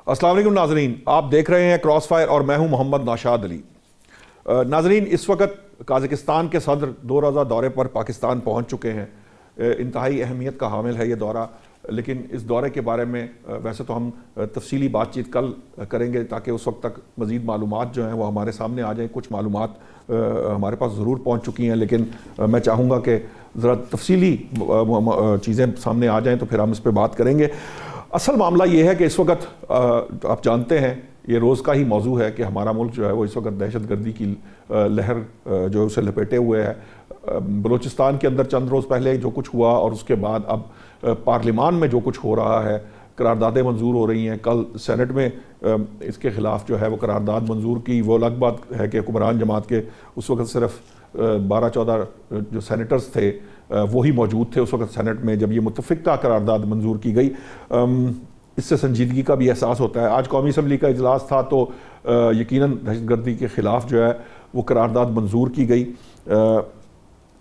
السلام علیکم ناظرین، آپ دیکھ رہے ہیں کراس فائر اور میں ہوں محمد ناشاد علی۔ ناظرین، اس وقت قازقستان کے صدر 2 روزہ دورے پر پاکستان پہنچ چکے ہیں۔ انتہائی اہمیت کا حامل ہے یہ دورہ، لیکن اس دورے کے بارے میں ویسے تو ہم تفصیلی بات چیت کل کریں گے تاکہ اس وقت تک مزید معلومات جو ہیں وہ ہمارے سامنے آ جائیں۔ کچھ معلومات ہمارے پاس ضرور پہنچ چکی ہیں، لیکن میں چاہوں گا کہ ذرا تفصیلی چیزیں سامنے آ جائیں تو پھر ہم اس پہ بات کریں گے۔ اصل معاملہ یہ ہے کہ اس وقت آپ جانتے ہیں، یہ روز کا ہی موضوع ہے کہ ہمارا ملک جو ہے وہ اس وقت دہشت گردی کی لہر جو اسے لپیٹے ہوئے ہے۔ بلوچستان کے اندر چند روز پہلے جو کچھ ہوا اور اس کے بعد اب پارلیمان میں جو کچھ ہو رہا ہے، قراردادیں منظور ہو رہی ہیں۔ کل سینٹ میں اس کے خلاف جو ہے وہ قرارداد منظور کی۔ وہ الگ بات ہے کہ حکمران جماعت کے اس وقت صرف 12-14 جو سینیٹرز تھے وہی موجود تھے اس وقت سینٹ میں جب یہ متفقہ قرارداد منظور کی گئی۔ اس سے سنجیدگی کا بھی احساس ہوتا ہے۔ آج قومی اسمبلی کا اجلاس تھا تو یقیناً دہشت گردی کے خلاف جو ہے وہ قرارداد منظور کی گئی،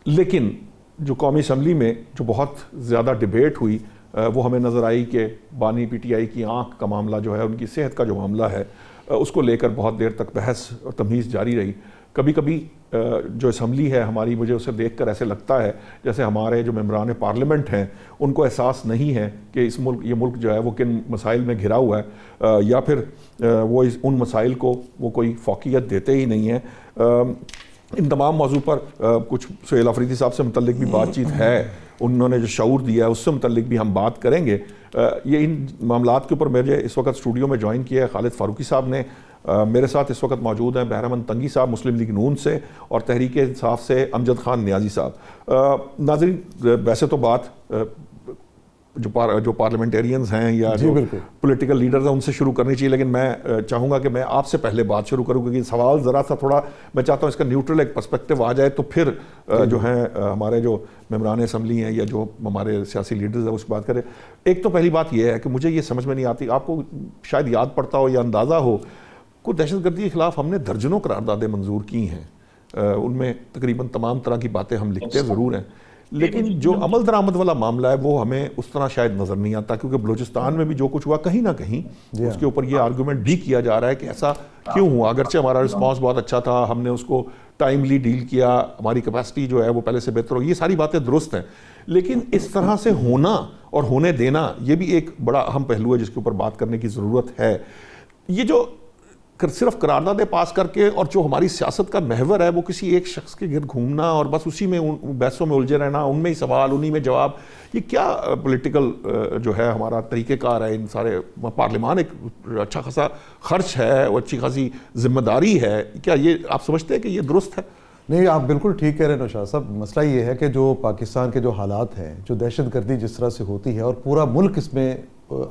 لیکن جو قومی اسمبلی میں جو بہت زیادہ ڈیبیٹ ہوئی وہ ہمیں نظر آئی کہ بانی پی ٹی آئی کی آنکھ کا معاملہ جو ہے، ان کی صحت کا جو معاملہ ہے، اس کو لے کر بہت دیر تک بحث اور تمیز جاری رہی۔ کبھی کبھی جو اسمبلی ہے ہماری، مجھے اسے دیکھ کر ایسے لگتا ہے جیسے ہمارے جو ممبران پارلیمنٹ ہیں ان کو احساس نہیں ہے کہ یہ ملک جو ہے وہ کن مسائل میں گھرا ہوا ہے، یا پھر وہ ان مسائل کو وہ کوئی فوقیت دیتے ہی نہیں ہیں۔ ان تمام موضوع پر کچھ سہیل آفریدی صاحب سے متعلق بھی بات چیت ہے، انہوں نے جو شعور دیا ہے اس سے متعلق بھی ہم بات کریں گے۔ یہ ان معاملات کے اوپر مجھے اس وقت اسٹوڈیو میں جوائن کیا ہے خالد فاروقی صاحب نے۔ میرے ساتھ اس وقت موجود ہیں بہرامند تنگی صاحب مسلم لیگ نون سے، اور تحریک انصاف سے امجد خان نیازی صاحب۔ ناظرین، ویسے تو بات جو پارلیمنٹیرینز ہیں یا جو پولیٹیکل لیڈرز ہیں ان سے شروع کرنی چاہیے، لیکن میں چاہوں گا کہ میں آپ سے پہلے بات شروع کروں، کیونکہ سوال ذرا سا تھوڑا میں چاہتا ہوں اس کا نیوٹرل ایک پرسپیکٹیو آ جائے، تو پھر جو ہیں ہمارے جو ممبران اسمبلی ہیں یا جو ہمارے سیاسی لیڈرز ہیں اس بات کریں۔ ایک تو پہلی بات یہ ہے کہ مجھے یہ سمجھ میں نہیں آتی، آپ کو شاید یاد پڑتا ہو یا اندازہ ہو، کوئی دہشت گردی کے خلاف ہم نے درجنوں قراردادیں منظور کی ہیں، ان میں تقریباً تمام طرح کی باتیں ہم لکھتے ضرور ہیں، لیکن جو عمل درآمد والا معاملہ ہے وہ ہمیں اس طرح شاید نظر نہیں آتا، کیونکہ بلوچستان میں بھی جو کچھ ہوا کہیں نہ کہیں اس کے اوپر یہ آرگومنٹ بھی کیا جا رہا ہے کہ ایسا کیوں ہوا، اگرچہ ہمارا رسپانس بہت اچھا تھا، ہم نے اس کو ٹائملی ڈیل کیا، ہماری کیپیسٹی جو ہے وہ پہلے سے بہتر ہو، یہ ساری باتیں درست ہیں، لیکن اس طرح سے ہونا اور ہونے دینا یہ بھی ایک بڑا اہم پہلو ہے جس کے اوپر بات کرنے کی ضرورت ہے۔ یہ جو صرف قراردادیں پاس کر کے اور جو ہماری سیاست کا محور ہے وہ کسی ایک شخص کے گرد گھومنا اور بس اسی میں بحثوں میں الجھے رہنا، ان میں ہی سوال انہی میں جواب، یہ کیا پولیٹیکل جو ہے ہمارا طریقہ کار ہے؟ ان سارے پارلیمان ایک اچھا خاصا خرچ ہے اور اچھی خاصی ذمہ داری ہے، کیا یہ آپ سمجھتے ہیں کہ یہ درست ہے؟ نہیں، آپ بالکل ٹھیک کہہ رہے ہیں نوشاد صاحب۔ مسئلہ یہ ہے کہ جو پاکستان کے جو حالات ہیں، جو دہشت گردی جس طرح سے ہوتی ہے اور پورا ملک اس میں،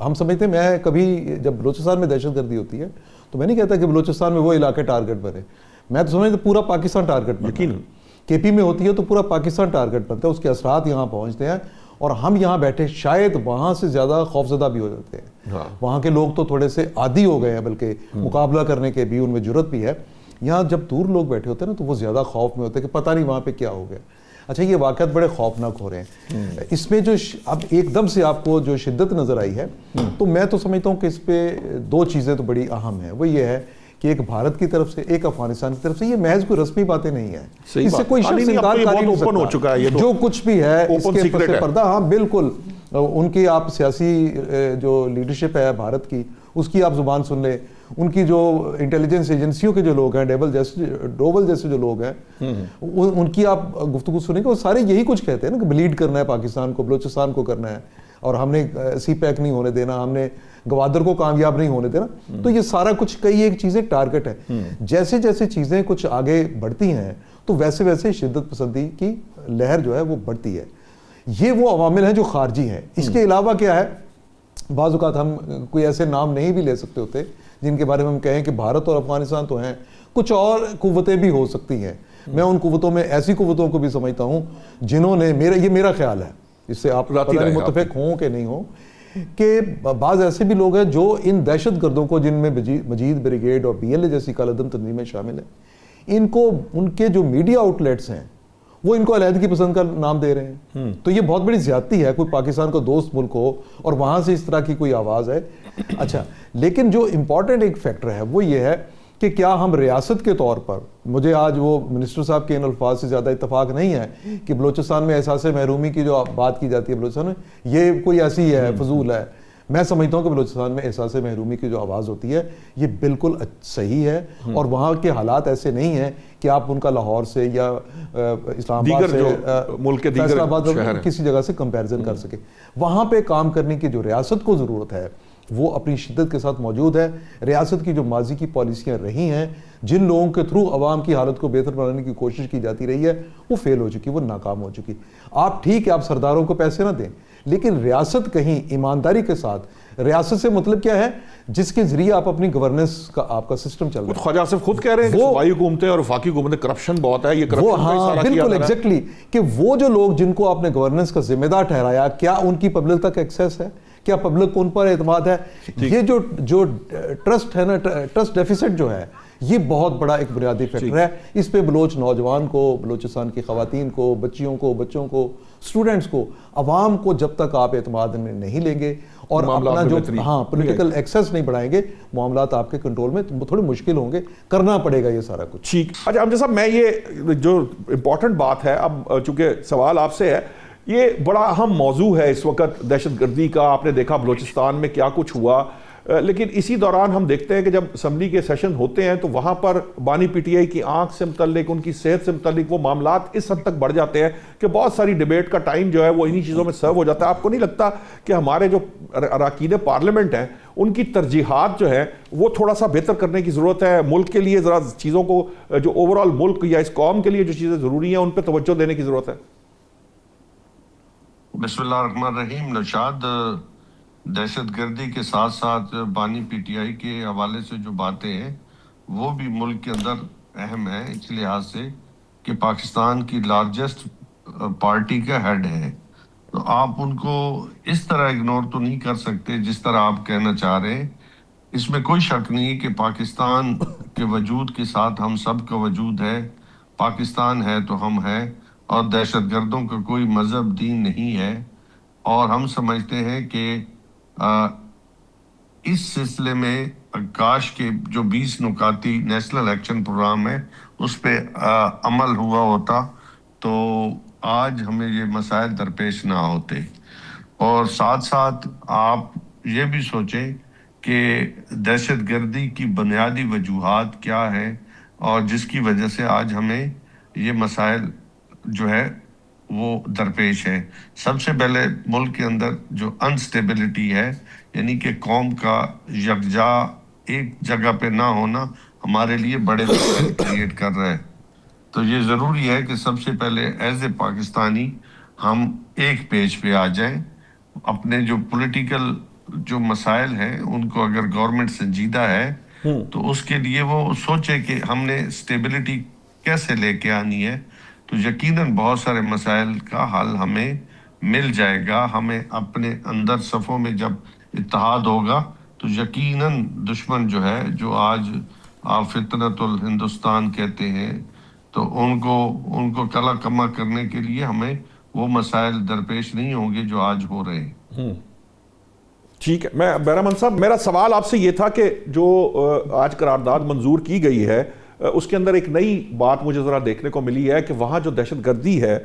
ہم سمجھتے ہیں، میں کبھی جب بلوچستان میں دہشت گردی ہوتی ہے تو میں نہیں کہتا کہ بلوچستان میں وہ علاقے ٹارگٹ بنے، میں تو سمجھتا پورا پاکستان ٹارگٹ بنتا ہے۔ کے پی میں ہوتی ہے تو پورا پاکستان ٹارگٹ بنتا ہے، اس کے اثرات یہاں پہنچتے ہیں اور ہم یہاں بیٹھے شاید وہاں سے زیادہ خوفزدہ بھی ہو جاتے ہیں۔ وہاں کے لوگ تو تھوڑے سے عادی ہو گئے ہیں، بلکہ مقابلہ کرنے کے بھی ان میں جرأت بھی ہے۔ یہاں جب دور لوگ بیٹھے ہوتے ہیں نا تو وہ زیادہ خوف میں ہوتے ہیں کہ پتہ نہیں وہاں پہ کیا ہو گیا۔ اچھا، یہ واقعات بڑے خوفناک ہو رہے ہیں۔ اس میں جو اب ایک دم سے آپ کو جو شدت نظر آئی ہے، تو میں تو سمجھتا ہوں کہ اس پہ 2 چیزیں تو بڑی اہم ہیں۔ وہ یہ ہے کہ ایک بھارت کی طرف سے، ایک افغانستان کی طرف سے، یہ محض کوئی رسمی باتیں نہیں ہیں، اس سے کوئی شخص انکار کر نہیں سکتا، جو کچھ بھی ہے اس کے پس پردہ، ہاں بالکل، ان کی آپ سیاسی جو لیڈرشپ ہے بھارت کی، اس کی آپ زبان سن لیں، ان کی جو انٹیلیجنس ایجنسیوں کے جو لوگ ہیں، ڈوبل جیسے جو لوگ ہیں، ان کی آپ گفتگو سنیں گے، وہ سارے یہی کچھ کہتے ہیں نا کہ بلیڈ کرنا ہے پاکستان کو، بلوچستان کو کرنا ہے، اور ہم نے سی پیک نہیں ہونے دینا، ہم نے گوادر کو کامیاب نہیں ہونے دینا۔ تو یہ سارا کچھ کئی ایک چیزیں ٹارگٹ ہے۔ جیسے جیسے چیزیں کچھ آگے بڑھتی ہیں تو ویسے ویسے شدت پسندی کی لہر جو ہے وہ بڑھتی ہے۔ یہ وہ عوامل ہیں جو خارجی ہیں۔ اس کے علاوہ کیا ہے، بعض اوقات ہم کوئی ایسے نام نہیں بھی لے سکتے ہوتے جن کے بارے میں ہم کہیں کہ بھارت اور افغانستان تو ہیں، کچھ اور قوتیں بھی ہو سکتی ہیں۔ میں ان قوتوں میں ایسی قوتوں کو بھی سمجھتا ہوں جنہوں نے، یہ میرا خیال ہے، اس سے آپ پتہ نہیں متفق ہوں کہ نہیں ہوں، کہ بعض ایسے بھی لوگ ہیں جو ان دہشت گردوں کو، جن میں مجید بریگیڈ اور پی ایل اے جیسی کالعدم تنظیمیں شامل ہیں، ان کو ان کے جو میڈیا آؤٹ لیٹس ہیں وہ ان کو علیحدگی پسند کا نام دے رہے ہیں. تو یہ بہت بڑی زیادتی ہے. کوئی پاکستان کو دوست ملک ہو اور وہاں سے اس طرح کی کوئی آواز ہے. اچھا, لیکن جو امپورٹنٹ ایک فیکٹر ہے وہ یہ ہے کہ کیا ہم ریاست کے طور پر, مجھے آج وہ منسٹر صاحب کے ان الفاظ سے زیادہ اتفاق نہیں ہے کہ بلوچستان میں احساس محرومی کی جو بات کی جاتی ہے بلوچستان میں, یہ کوئی ایسی ہے, فضول ہے. میں سمجھتا ہوں کہ بلوچستان میں احساس محرومی کی جو آواز ہوتی ہے یہ بالکل صحیح ہے, اور وہاں کے حالات ایسے نہیں ہیں کہ آپ ان کا لاہور سے یا اسلام آباد سے, ملک کے فیصل آباد شہر کسی جگہ سے کمپیریزن کر سکے. وہاں پہ کام کرنے کی جو ریاست کو ضرورت ہے وہ اپنی شدت کے ساتھ موجود ہے. ریاست کی جو ماضی کی پالیسیاں رہی ہیں, جن لوگوں کے تھرو عوام کی حالت کو بہتر بنانے کی کوشش کی جاتی رہی ہے, وہ فیل ہو چکی, وہ ناکام ہو چکی. آپ ٹھیک ہے آپ سرداروں کو پیسے نہ دیں, لیکن ریاست کہیں ایمانداری کے ساتھ, ریاست سے مطلب کیا ہے جس کے ذریعے آپ اپنی گورننس کا آپ کا سسٹم چل رہا ہے. خواجہ آصف خود کہہ رہے ہیں کہ صوبائی حکومتیں اور وفاقی حکومتیں کرپشن بہت ہے, یہ کرپشن وہ, ہاں بالکل ایگزیکٹلی, کہ وہ جو لوگ جن کو آپ نے گورننس کا ذمہ دار ٹھہرایا, کیا ان کی پبلک تک ایکسیس ہے, کیا پبلک کو ان پر اعتماد ہے؟ یہ جو ٹرسٹ ہے نا, ٹرسٹ ڈیفیسٹ جو ہے, یہ بہت بڑا ایک بنیادی فیکٹر ہے. اس پہ بلوچ نوجوان کو, بلوچستان کی خواتین کو, بچیوں کو, بچوں کو, اسٹوڈنٹس کو, عوام کو جب تک آپ اعتماد میں نہیں لیں گے اور اپنا جو پولیٹیکل ایکسیس نہیں بڑھائیں گے, معاملات آپ کے کنٹرول میں تھوڑے مشکل ہوں گے. کرنا پڑے گا یہ سارا کچھ. ٹھیک. اچھا امجد صاحب, میں یہ جو امپورٹنٹ بات ہے, اب چونکہ سوال آپ سے ہے, یہ بڑا اہم موضوع ہے اس وقت دہشت گردی کا. آپ نے دیکھا بلوچستان میں کیا کچھ ہوا, لیکن اسی دوران ہم دیکھتے ہیں کہ جب اسمبلی کے سیشن ہوتے ہیں تو وہاں پر بانی پی ٹی آئی کی آنکھ سے متعلق, ان کی صحت سے متعلق وہ معاملات اس حد تک بڑھ جاتے ہیں کہ بہت ساری ڈیبیٹ کا ٹائم جو ہے وہ انہی چیزوں میں سرو ہو جاتا ہے. آپ کو نہیں لگتا کہ ہمارے جو اراکین پارلیمنٹ ہیں ان کی ترجیحات جو ہیں وہ تھوڑا سا بہتر کرنے کی ضرورت ہے؟ ملک کے لیے ذرا چیزوں کو, جو اوور آل ملک یا اس قوم کے لیے جو چیزیں ضروری ہیں ان پہ توجہ دینے کی ضرورت ہے. بسم اللہ الرحمن الرحیم. نوشاد, دہشت گردی کے ساتھ ساتھ بانی پی ٹی آئی کے حوالے سے جو باتیں ہیں وہ بھی ملک کے اندر اہم ہیں, اس لحاظ سے کہ پاکستان کی لارجسٹ پارٹی کا ہیڈ ہے. تو آپ ان کو اس طرح اگنور تو نہیں کر سکتے جس طرح آپ کہنا چاہ رہے ہیں. اس میں کوئی شک نہیں کہ پاکستان کے وجود کے ساتھ ہم سب کا وجود ہے. پاکستان ہے تو ہم ہیں, اور دہشت گردوں کا کوئی مذہب دین نہیں ہے. اور ہم سمجھتے ہیں کہ اس سلسلے میں کاش کے جو 20 نکاتی نیشنل ایکشن پروگرام ہے اس پہ عمل ہوا ہوتا تو آج ہمیں یہ مسائل درپیش نہ ہوتے. اور ساتھ ساتھ آپ یہ بھی سوچیں کہ دہشت گردی کی بنیادی وجوہات کیا ہے اور جس کی وجہ سے آج ہمیں یہ مسائل جو ہے وہ درپیش ہے. سب سے پہلے ملک کے اندر جو انسٹیبلٹی ہے, یعنی کہ قوم کا یکجا ایک جگہ پہ نہ ہونا ہمارے لیے بڑے مسائل کریٹ کر رہا ہے. تو یہ ضروری ہے کہ سب سے پہلے ایز اے پاکستانی ہم ایک پیج پہ آ جائیں. اپنے جو پولیٹیکل جو مسائل ہیں ان کو اگر گورنمنٹ سنجیدہ ہے تو اس کے لیے وہ سوچے کہ ہم نے اسٹیبلٹی کیسے لے کے آنی ہے, تو یقیناً بہت سارے مسائل کا حل ہمیں مل جائے گا. ہمیں اپنے اندر صفوں میں جب اتحاد ہوگا تو یقیناً دشمن جو ہے, جو آج آپ فطرت الہندوستان کہتے ہیں, تو ان کو کلا کما کرنے کے لیے ہمیں وہ مسائل درپیش نہیں ہوں گے جو آج ہو رہے ہیں. ٹھیک ہے. میں بہرامند صاحب, میرا سوال آپ سے یہ تھا کہ جو آج قرارداد منظور کی گئی ہے اس کے اندر ایک نئی بات مجھے ذرا دیکھنے کو ملی ہے کہ وہاں جو دہشت گردی ہے,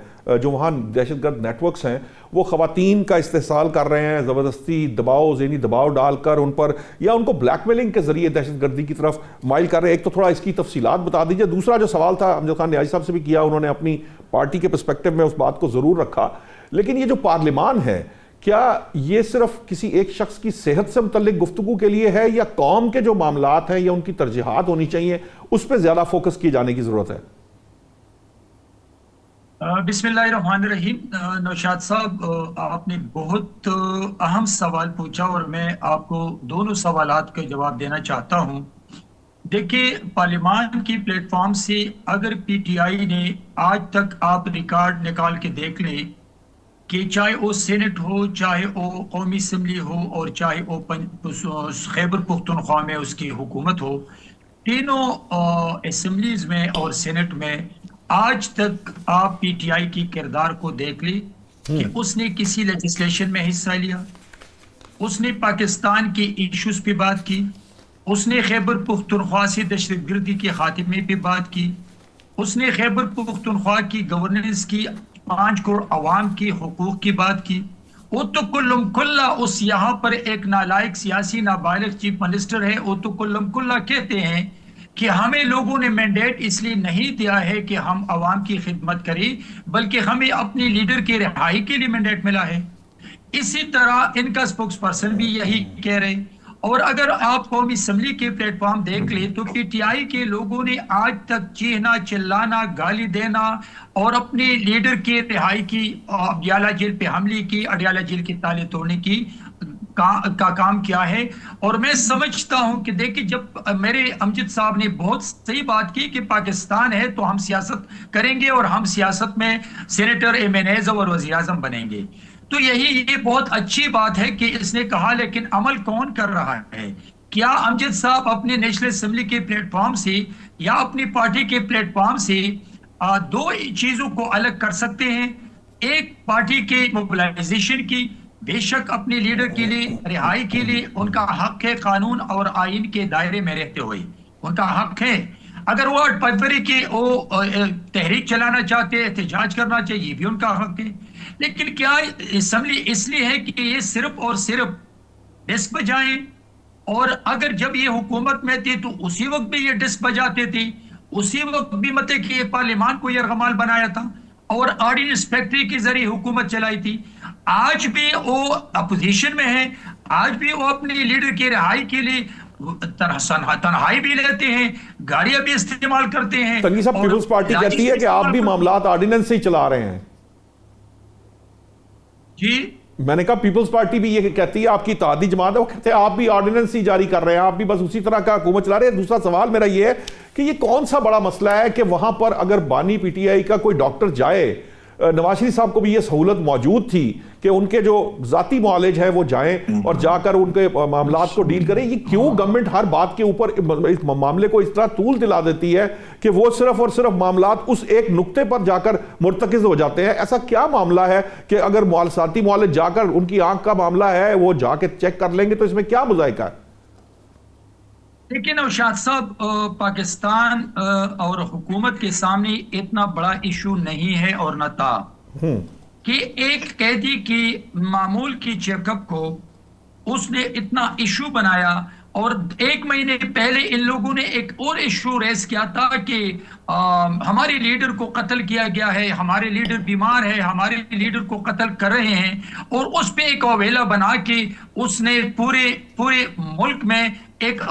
جو وہاں دہشت گرد نیٹ ورکس ہیں وہ خواتین کا استحصال کر رہے ہیں, زبردستی دباؤ, ذہنی دباؤ ڈال کر ان پر, یا ان کو بلیک میلنگ کے ذریعے دہشت گردی کی طرف مائل کر رہے ہیں. ایک تو تھوڑا اس کی تفصیلات بتا دیجیے. دوسرا جو سوال تھا امجد خان نیازی صاحب سے بھی کیا, انہوں نے اپنی پارٹی کے پرسپیکٹو میں اس بات کو ضرور رکھا, لیکن یہ جو پارلیمان ہے کیا یہ صرف کسی ایک شخص کی صحت سے متعلق گفتگو کے لیے ہے, یا قوم کے جو معاملات ہیں یا ان کی ترجیحات ہونی چاہیے اس پہ زیادہ فوکس کیے جانے کی ضرورت ہے؟ بسم اللہ الرحمن الرحیم. نوشاد صاحب, آپ نے بہت اہم سوال پوچھا اور میں آپ کو دونوں سوالات کا جواب دینا چاہتا ہوں. دیکھیے, پارلیمان کی پلیٹ فارم سے اگر پی ٹی آئی نے آج تک آپ ریکارڈ نکال کے دیکھ لیں کہ چاہے وہ سینٹ ہو, چاہے وہ قومی اسمبلی ہو, اور چاہے وہ خیبر پختونخوا میں اس کی حکومت ہو, تینوں اسمبلیز میں اور سینٹ میں آج تک آپ پی ٹی آئی کی کردار کو دیکھ لی کہ اس نے کسی لیجسلیشن میں حصہ لیا، اس نے پاکستان کے ایشوز پہ بات کی، اس نے خیبر پختونخوا سے دہشت گردی کے خاتمے پہ بات کی، اس نے خیبر پختونخوا کی گورننس کی 5 کروڑ عوام کے حقوق کی بات کی۔ وہ تو کلم کلہ اس یہاں پر ایک نالائق سیاسی نابالغ چیف منسٹر ہے، وہ تو کلم کلہ کہتے ہیں کہ ہمیں لوگوں نے مینڈیٹ اس لیے نہیں دیا ہے کہ ہم عوام کی خدمت کریں، بلکہ ہمیں اپنی لیڈر کی رہائی کے لیے مینڈیٹ ملا ہے۔ اسی طرح ان کا سپوکس پرسن بھی یہی کہہ رہے۔ اور اگر آپ قومی اسمبلی کے پلیٹ فارم دیکھ لیں تو پی ٹی آئی کے لوگوں نے آج تک چیخنا، چلانا، گالی دینا اور اپنے لیڈر کے رہائی کی، اڈیالہ جیل پہ حملے کی، اڈیالہ جیل کے تالے توڑنے کی کا کام کیا ہے۔ اور میں سمجھتا ہوں کہ دیکھیں، جب میرے امجد صاحب نے بہت صحیح بات کی کہ پاکستان ہے تو ہم سیاست کریں گے اور ہم سیاست میں سینیٹر، ایم این ایز اور وزیر اعظم بنیں گے، تو یہ بہت اچھی بات ہے کہ اس نے کہا، لیکن عمل کون کر رہا ہے؟ کیا امجد صاحب اپنے نیشنل اسمبلی کے پلیٹ فارم سے یا اپنی پارٹی کے پلیٹ فارم سے دو چیزوں کو الگ کر سکتے ہیں؟ ایک، پارٹی کے موبلائزیشن کی، بے شک اپنے لیڈر کے لیے رہائی کے لیے ان کا حق ہے، قانون اور آئین کے دائرے میں رہتے ہوئے ان کا حق ہے۔ اگر وہ فیبرری کی تحریک چلانا چاہتے، احتجاج کرنا چاہیے، یہ بھی ان کا حق ہے۔ لیکن کیا اسمبلی اس لیے ہے کہ یہ صرف اور صرف ڈسک بجائیں؟ اور اگر جب یہ حکومت میں تھی تو اسی وقت بھی یہ ڈسک بجاتے تھے، اسی وقت بھی مطلب کہ یہ پارلیمان کو یرغمال بنایا تھا اور آرڈیننس فیکٹری کے ذریعے حکومت چلائی تھی۔ آج بھی وہ اپوزیشن میں ہے، آج بھی وہ اپنے لیڈر کی رہائی کے لیے تنہائی بھی لیتے ہیں، گاڑیاں بھی استعمال کرتے ہیں۔ تنگی صاحب، پیپلز پارٹی کہتی ہے کہ آپ بھی معاملات آرڈیننس سے ہی چلا رہے ہیں۔ جی میں نے کہا پیپلز پارٹی بھی یہ کہتی ہے، آپ کی اتحادی جماعت ہے، وہ کہتے ہیں آپ بھی آرڈیننس ہی جاری کر رہے ہیں، آپ بھی بس اسی طرح کا حکومت چلا رہے ہیں۔ دوسرا سوال میرا یہ ہے کہ یہ کون سا بڑا مسئلہ ہے کہ وہاں پر اگر بانی پی ٹی آئی کا کوئی ڈاکٹر جائے، نواز شریف صاحب کو بھی یہ سہولت موجود تھی کہ ان کے جو ذاتی معالج ہے وہ جائیں اور جا کر ان کے معاملات کو ڈیل کریں، یہ کیوں گورنمنٹ ہر بات کے اوپر اس معاملے کو اس طرح طول دلا دیتی ہے کہ وہ صرف اور صرف معاملات اس ایک نقطے پر جا کر مرتکز ہو جاتے ہیں؟ ایسا کیا معاملہ ہے کہ اگر ذاتی معالج جا کر ان کی آنکھ کا معاملہ ہے وہ جا کے چیک کر لیں گے تو اس میں کیا مذائقہ ہے؟ لیکن نوشاد صاحب، پاکستان اور حکومت کے سامنے اتنا بڑا ایشو نہیں ہے اور نہ تھا کہ ایک قیدی کی معمول کی چیک اپ کو اس نے اتنا ایشو بنایا۔ اور 1 مہینے پہلے ان لوگوں نے ایک اور ایشو ریز کیا تھا کہ ہمارے لیڈر کو قتل کیا گیا ہے، ہمارے لیڈر بیمار ہے، ہمارے لیڈر کو قتل کر رہے ہیں، اور اس پہ ایک اویلا بنا کے اس نے پورے ملک میں ایک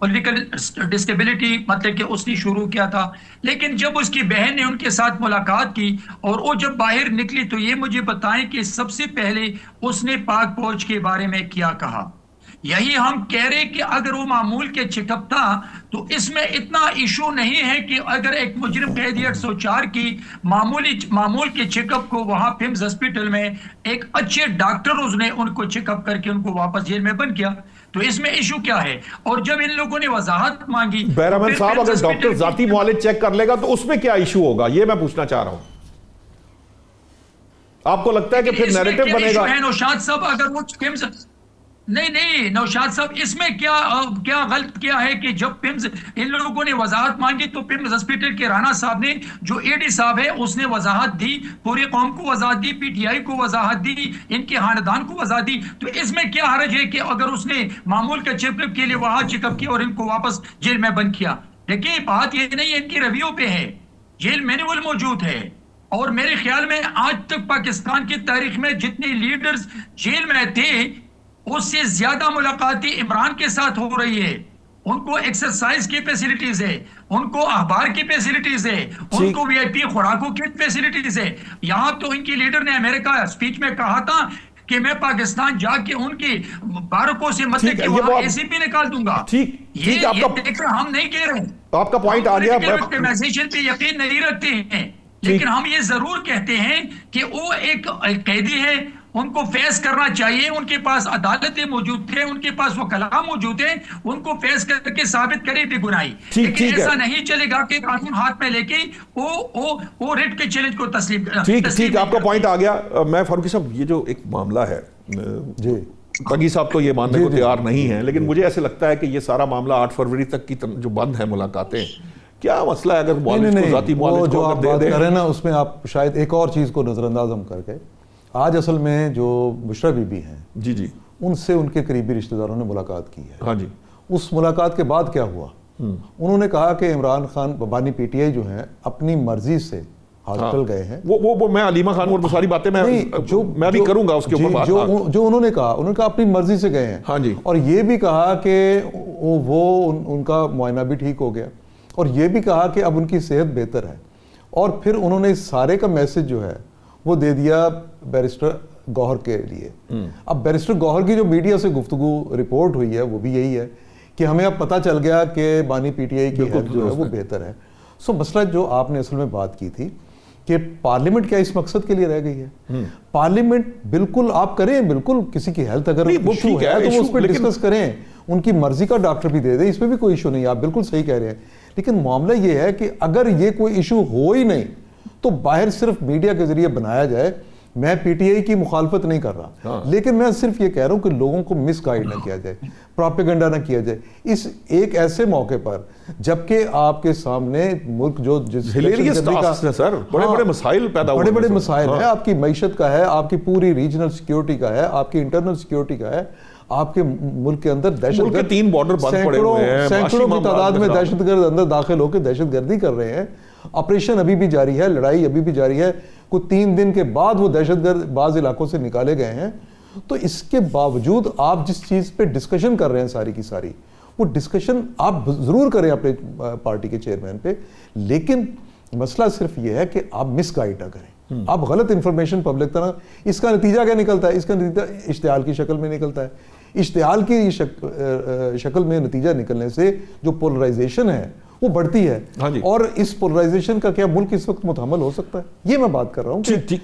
پولیٹیکل ڈسٹیبلٹی مطلب کہ اس نے شروع کیا تھا۔ لیکن جب اس کی بہن نے ان کے ساتھ ملاقات کی اور وہ جب باہر نکلی تو یہ مجھے بتائیں کہ سب سے پہلے اس نے پاک فوج کے بارے میں کیا کہا۔ یہی ہم کہہ رہے کہ اگر وہ معمول کے چیک اپ تھا تو اس میں اتنا ایشو نہیں ہے کہ اگر ایک مجرم قیدی 804 کی معمول کے چیک اپ کو وہاں پیمز ہسپیٹل میں ایک اچھے ڈاکٹر اس نے ان کو چیک اپ کر کے ان کو واپس جیل میں بند کیا، تو اس میں ایشو کیا ہے؟ اور جب ان لوگوں نے وضاحت مانگی، بیرامن صاحب اگر ڈاکٹر ذاتی معالج چیک کر لے گا تو اس میں کیا ایشو ہوگا؟ یہ میں پوچھنا چاہ رہا ہوں۔ آپ کو لگتا ہے کہ پھر نیریٹو بنے گا؟ نوشاد صاحب اگر وہ نہیں نوشاد صاحب، اس میں کیا غلط کیا ہے کہ جب پیمز ان لوگوں نے وضاحت مانگی تو پیمز ہسپیٹل کے رانا صاحب نے، جو اے ڈی صاحب ہے، اس نے وضاحت دی، پوری قوم کو وضاحت دی، پی ٹی آئی کو وضاحت دی، ان کے خاندان کو وضاحت دی، تو اس میں کیا حرج ہے کہ اگر اس نے معمول کا چیک اپ کے لیے وہاں چیک اپ کیا اور ان کو واپس جیل میں بند کیا؟ دیکھیں، بات یہ نہیں ان کی رویوں پہ ہے، جیل مینول موجود ہے۔ اور میرے خیال میں آج تک پاکستان کی تاریخ میں جتنے لیڈرز جیل میں تھے اس سے زیادہ ملاقاتی عمران کے ساتھ ہو رہی ہے۔ ان کو ایکسرسائز کی فیسلٹیز ہے، ان کو اخبار کی فیسلٹیز ہے، ان کو وی آئی پی خوراکوں کی فیسلٹیز ہے۔ یہاں تو ان کی لیڈر نے امریکہ اسپیچ میں کہا تھا کہ میں پاکستان جا کے ان کی بارکوں سے مطلب کہ وہاں اے سی پی نکال دوں گا۔ یہ ہم نہیں کہہ رہے، آپ کا پوائنٹ آ گیا، وکٹمائزیشن پہ یقین نہیں رکھتے ہیں، لیکن ہم یہ ضرور کہتے ہیں کہ وہ ایک قیدی ہے، ان کو فیس کرنا چاہیے. ان کے پاس عدالتیں موجود ہیں, ان کے پاس وہ کلام موجود ہیں, ان کو فیس کر کے ثابت کرے بے گناہی. لیکن ایسا نہیں چلے گا کہ قانون ہاتھ میں لے کے وہ ریٹ کے چیلنج کو تسلیم ٹھیک آپ کا پوائنٹ آ گیا. میں فاروقی صاحب یہ جو ایک معاملہ ہے, جی پگی صاحب تو یہ ماننے کو تیار نہیں ہیں, لیکن مجھے ایسے لگتا ہے کہ یہ سارا معاملہ 8 فروری تک کی جو بند ہے ملاقاتیں, کیا مسئلہ ہے اگر معالج کو ذاتی معالج جو کو آپ بات کر رہے ہیں نا, اس میں آپ شاید ایک اور چیز کو نظر انداز ہم کر کے, آج اصل میں جو بشرا بی بی ہیں جی ان سے ان کے قریبی رشتہ داروں نے ملاقات کی ہے. ہاں جی. اس ملاقات کے بعد کیا ہوا, انہوں نے کہا کہ عمران خان بانی پی ٹی آئی جو ہیں اپنی مرضی سے ہاسپٹل گئے ہیں. وہ میں علیمہ خان اور ساری باتیں میں بھی کروں گا اس کے اوپر بات. جو انہوں نے کہا اپنی مرضی سے گئے ہیں. ہاں جی. اور یہ بھی کہا کہ وہ ان کا معائنہ بھی ٹھیک ہو گیا, اور یہ بھی کہا کہ اب ان کی صحت بہتر ہے. اور پھر انہوں نے اس سارے کا میسج جو ہے وہ دے دیا بیرسٹر گوہر کے لیے. اب بیرسٹر گوہر کی جو میڈیا سے گفتگو رپورٹ ہوئی ہے وہ بھی یہی ہے کہ ہمیں اب پتہ چل گیا کہ بانی پی ٹی آئی کی ہیلتھ جو ہے وہ بہتر ہے. سو مسئلہ جو آپ نے اصل میں بات کی تھی کہ پارلیمنٹ کیا اس مقصد کے لیے رہ گئی ہے. پارلیمنٹ بالکل آپ کریں, بالکل کسی کی ہیلتھ اگر ایشو ہے تو وہ اس پہ ڈسکس کریں, ان کی مرضی کا ڈاکٹر بھی دے دیں, اس میں بھی کوئی ایشو نہیں. آپ بالکل صحیح کہہ رہے ہیں, لیکن معاملہ یہ ہے کہ اگر یہ کوئی ایشو ہو ہی نہیں تو باہر صرف میڈیا کے ذریعے بنایا جائے. میں پی ٹی آئی کی مخالفت نہیں کر رہا, لیکن میں صرف یہ کہہ رہا ہوں کہ لوگوں کو مس گائیڈ نہ کیا جائے, پراپیگنڈا نہ کیا جائے اس ایک ایسے موقع پر جبکہ آپ کے سامنے ملک جو بڑے بڑے مسائل پیدا ہوئے, بڑے مسائل ہیں, آپ کی معیشت کا ہے, آپ کی پوری ریجنل سیکیورٹی کا ہے, آپ کی انٹرنل سیکیورٹی کا ہے, آپ کے ملک کے اندر دہشت گرد 3 بارڈر بند پڑے ہوئے ہیں, سینکڑوں کی تعداد میں دہشت گرد اندر داخل ہو کے دہشت گردی کر رہے ہیں. آپریشن ابھی بھی جاری ہے, لڑائی ابھی بھی جاری ہے. کوئی 3 دن کے بعد وہ دہشت گرد بعض علاقوں سے نکالے گئے ہیں. تو اس کے باوجود آپ جس چیز پہ ڈسکشن کر رہے ہیں ساری کی ساری, وہ ڈسکشن آپ ضرور کریں اپنے پارٹی کے چیئرمین پہ, لیکن مسئلہ صرف یہ ہے کہ آپ مس گائیڈ نہ کریں, آپ غلط انفارمیشن پبلک طرح. اس کا نتیجہ کیا نکلتا ہے؟ اس کا نتیجہ اشتعال کی شکل میں نکلتا ہے. اشتعال کی شکل میں نتیجہ نکلنے سے جو پولرائزیشن ہے وہ بڑھتی ہے. اور اس پولرائزیشن کا کیا ملک اس وقت متحمل ہو سکتا ہے؟ یہ میں بات کر رہا ہوں.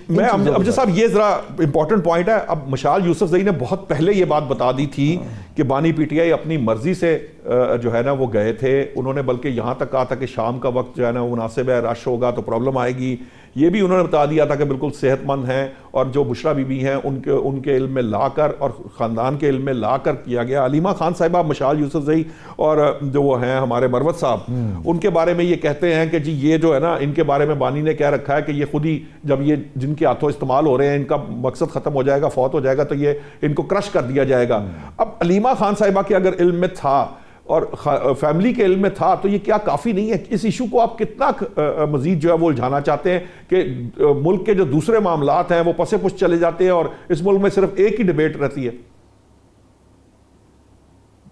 میں امجد صاحب یہ ذرا امپورٹنٹ پوائنٹ ہے. اب مشال یوسف زئی نے بہت پہلے یہ بات بتا دی تھی کہ بانی پی ٹی آئی اپنی مرضی سے جو ہے نا وہ گئے تھے. انہوں نے بلکہ یہاں تک کہا تھا کہ شام کا وقت جو ہے نا وہ مناسب ہے, رش ہوگا تو پرابلم آئے گی. یہ بھی انہوں نے بتا دیا تھا کہ بالکل صحت مند ہیں, اور جو بشرا بی بی ہیں ان کے علم میں لا کر اور خاندان کے علم میں لا کر کیا گیا. علیمہ خان صاحبہ, مشال یوسف زئی اور جو وہ ہیں ہمارے مروت صاحب, ان کے بارے میں یہ کہتے ہیں کہ جی یہ جو ہے نا ان کے بارے میں بانی نے کہہ رکھا ہے کہ یہ خود ہی جب یہ جن کے ہاتھوں استعمال ہو رہے ہیں ان کا مقصد ختم ہو جائے گا, فوت ہو جائے گا, تو یہ ان کو کرش کر دیا جائے گا. اب علیمہ خان صاحبہ کے اگر علم میں تھا اور فیملی کے علم میں تھا تو یہ کیا کافی نہیں ہے؟ اس ایشو کو آپ کتنا مزید جو ہے وہ الجھانا چاہتے ہیں کہ ملک کے جو دوسرے معاملات ہیں وہ پسے پش چلے جاتے ہیں اور اس ملک میں صرف ایک ہی ڈیبیٹ رہتی ہے؟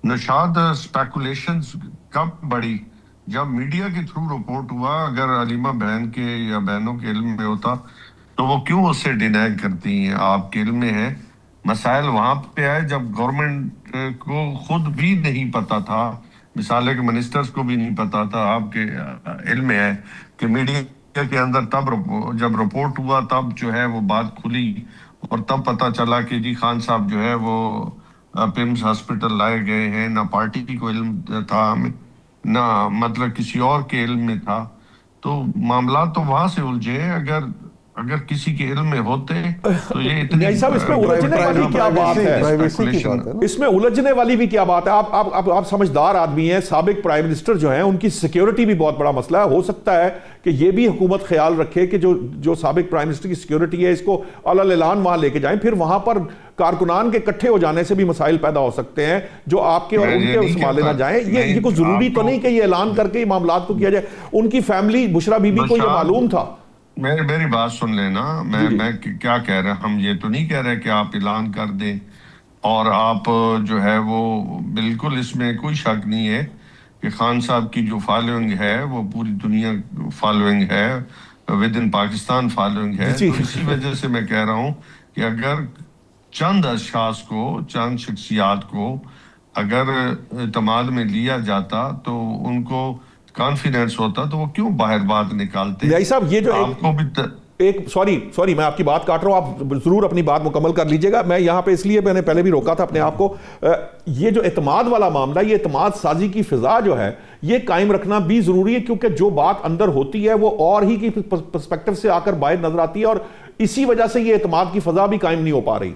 نشاد اسپیکولیشنز کب بڑی جب میڈیا کے تھرو رپورٹ ہوا. اگر علیمہ بہن کے یا بہنوں کے علم میں ہوتا تو وہ کیوں اسے ڈینائی کرتی ہیں؟ آپ کے علم میں ہے. مسائل وہاں پہ آئے جب گورنمنٹ کو خود بھی نہیں پتا تھا, مثال ہے کہ منسٹرز کو بھی نہیں پتا تھا. آپ کے علم میں ہے کہ میڈیا کے اندر تب جب رپورٹ ہوا تب جو ہے وہ بات کھلی, اور تب پتا چلا کہ جی خان صاحب جو ہے وہ پیمز ہاسپٹل لائے گئے ہیں. نہ پارٹی کو علم تھا, نہ مطلب کسی اور کے علم میں تھا. تو معاملات تو وہاں سے الجھے. اگر کسی کے علم میں ہوتے تو یہ اتنی صاحب اس میں الجھنے والی کیا بات ہے؟ اس میں الجھنے والی بھی کیا بات ہے؟ آپ سمجھدار آدمی ہیں, سابق پرائم منسٹر جو ہیں ان کی سیکیورٹی بھی بہت بڑا مسئلہ ہے. ہو سکتا ہے کہ یہ بھی حکومت خیال رکھے کہ جو سابق پرائم منسٹر کی سیکیورٹی ہے اس کو اعلان وہاں لے کے جائیں, پھر وہاں پر کارکنان کے اکٹھے ہو جانے سے بھی مسائل پیدا ہو سکتے ہیں جو آپ کے اور ان کے سنبھالے نہ جائیں. یہ کوئی ضروری تو نہیں کہ یہ اعلان کر کے یہ معاملات کو کیا جائے. ان کی فیملی بشرا بی بی کو یہ معلوم تھا. میری بات سن لینا. میں کیا کہہ رہا, ہم یہ تو نہیں کہہ رہے کہ آپ اعلان کر دیں, اور آپ جو ہے وہ بالکل اس میں کوئی شک نہیں ہے کہ خان صاحب کی جو فالوئنگ ہے وہ پوری دنیا فالوئنگ ہے, ود ان پاکستان فالوئنگ ہے. تو اسی وجہ سے میں کہہ رہا ہوں کہ اگر چند اشخاص کو, چند شخصیات کو اگر اعتماد میں لیا جاتا تو ان کو کانفیڈنس ہوتا تو وہ کیوں باہر بات نکالتے؟ صاحب یہ جو ایک سوری میں آپ کی بات کاٹ رہا ہوں, آپ ضرور اپنی بات مکمل کر لیجئے گا. میں یہاں پہ اس لیے میں نے پہلے بھی روکا تھا اپنے آپ کو, یہ جو اعتماد والا معاملہ, یہ اعتماد سازی کی فضا جو ہے یہ قائم رکھنا بھی ضروری ہے, کیونکہ جو بات اندر ہوتی ہے وہ اور ہی کی پرسپیکٹو سے آ کر باہر نظر آتی ہے, اور اسی وجہ سے یہ اعتماد کی فضا بھی قائم نہیں ہو پا رہی.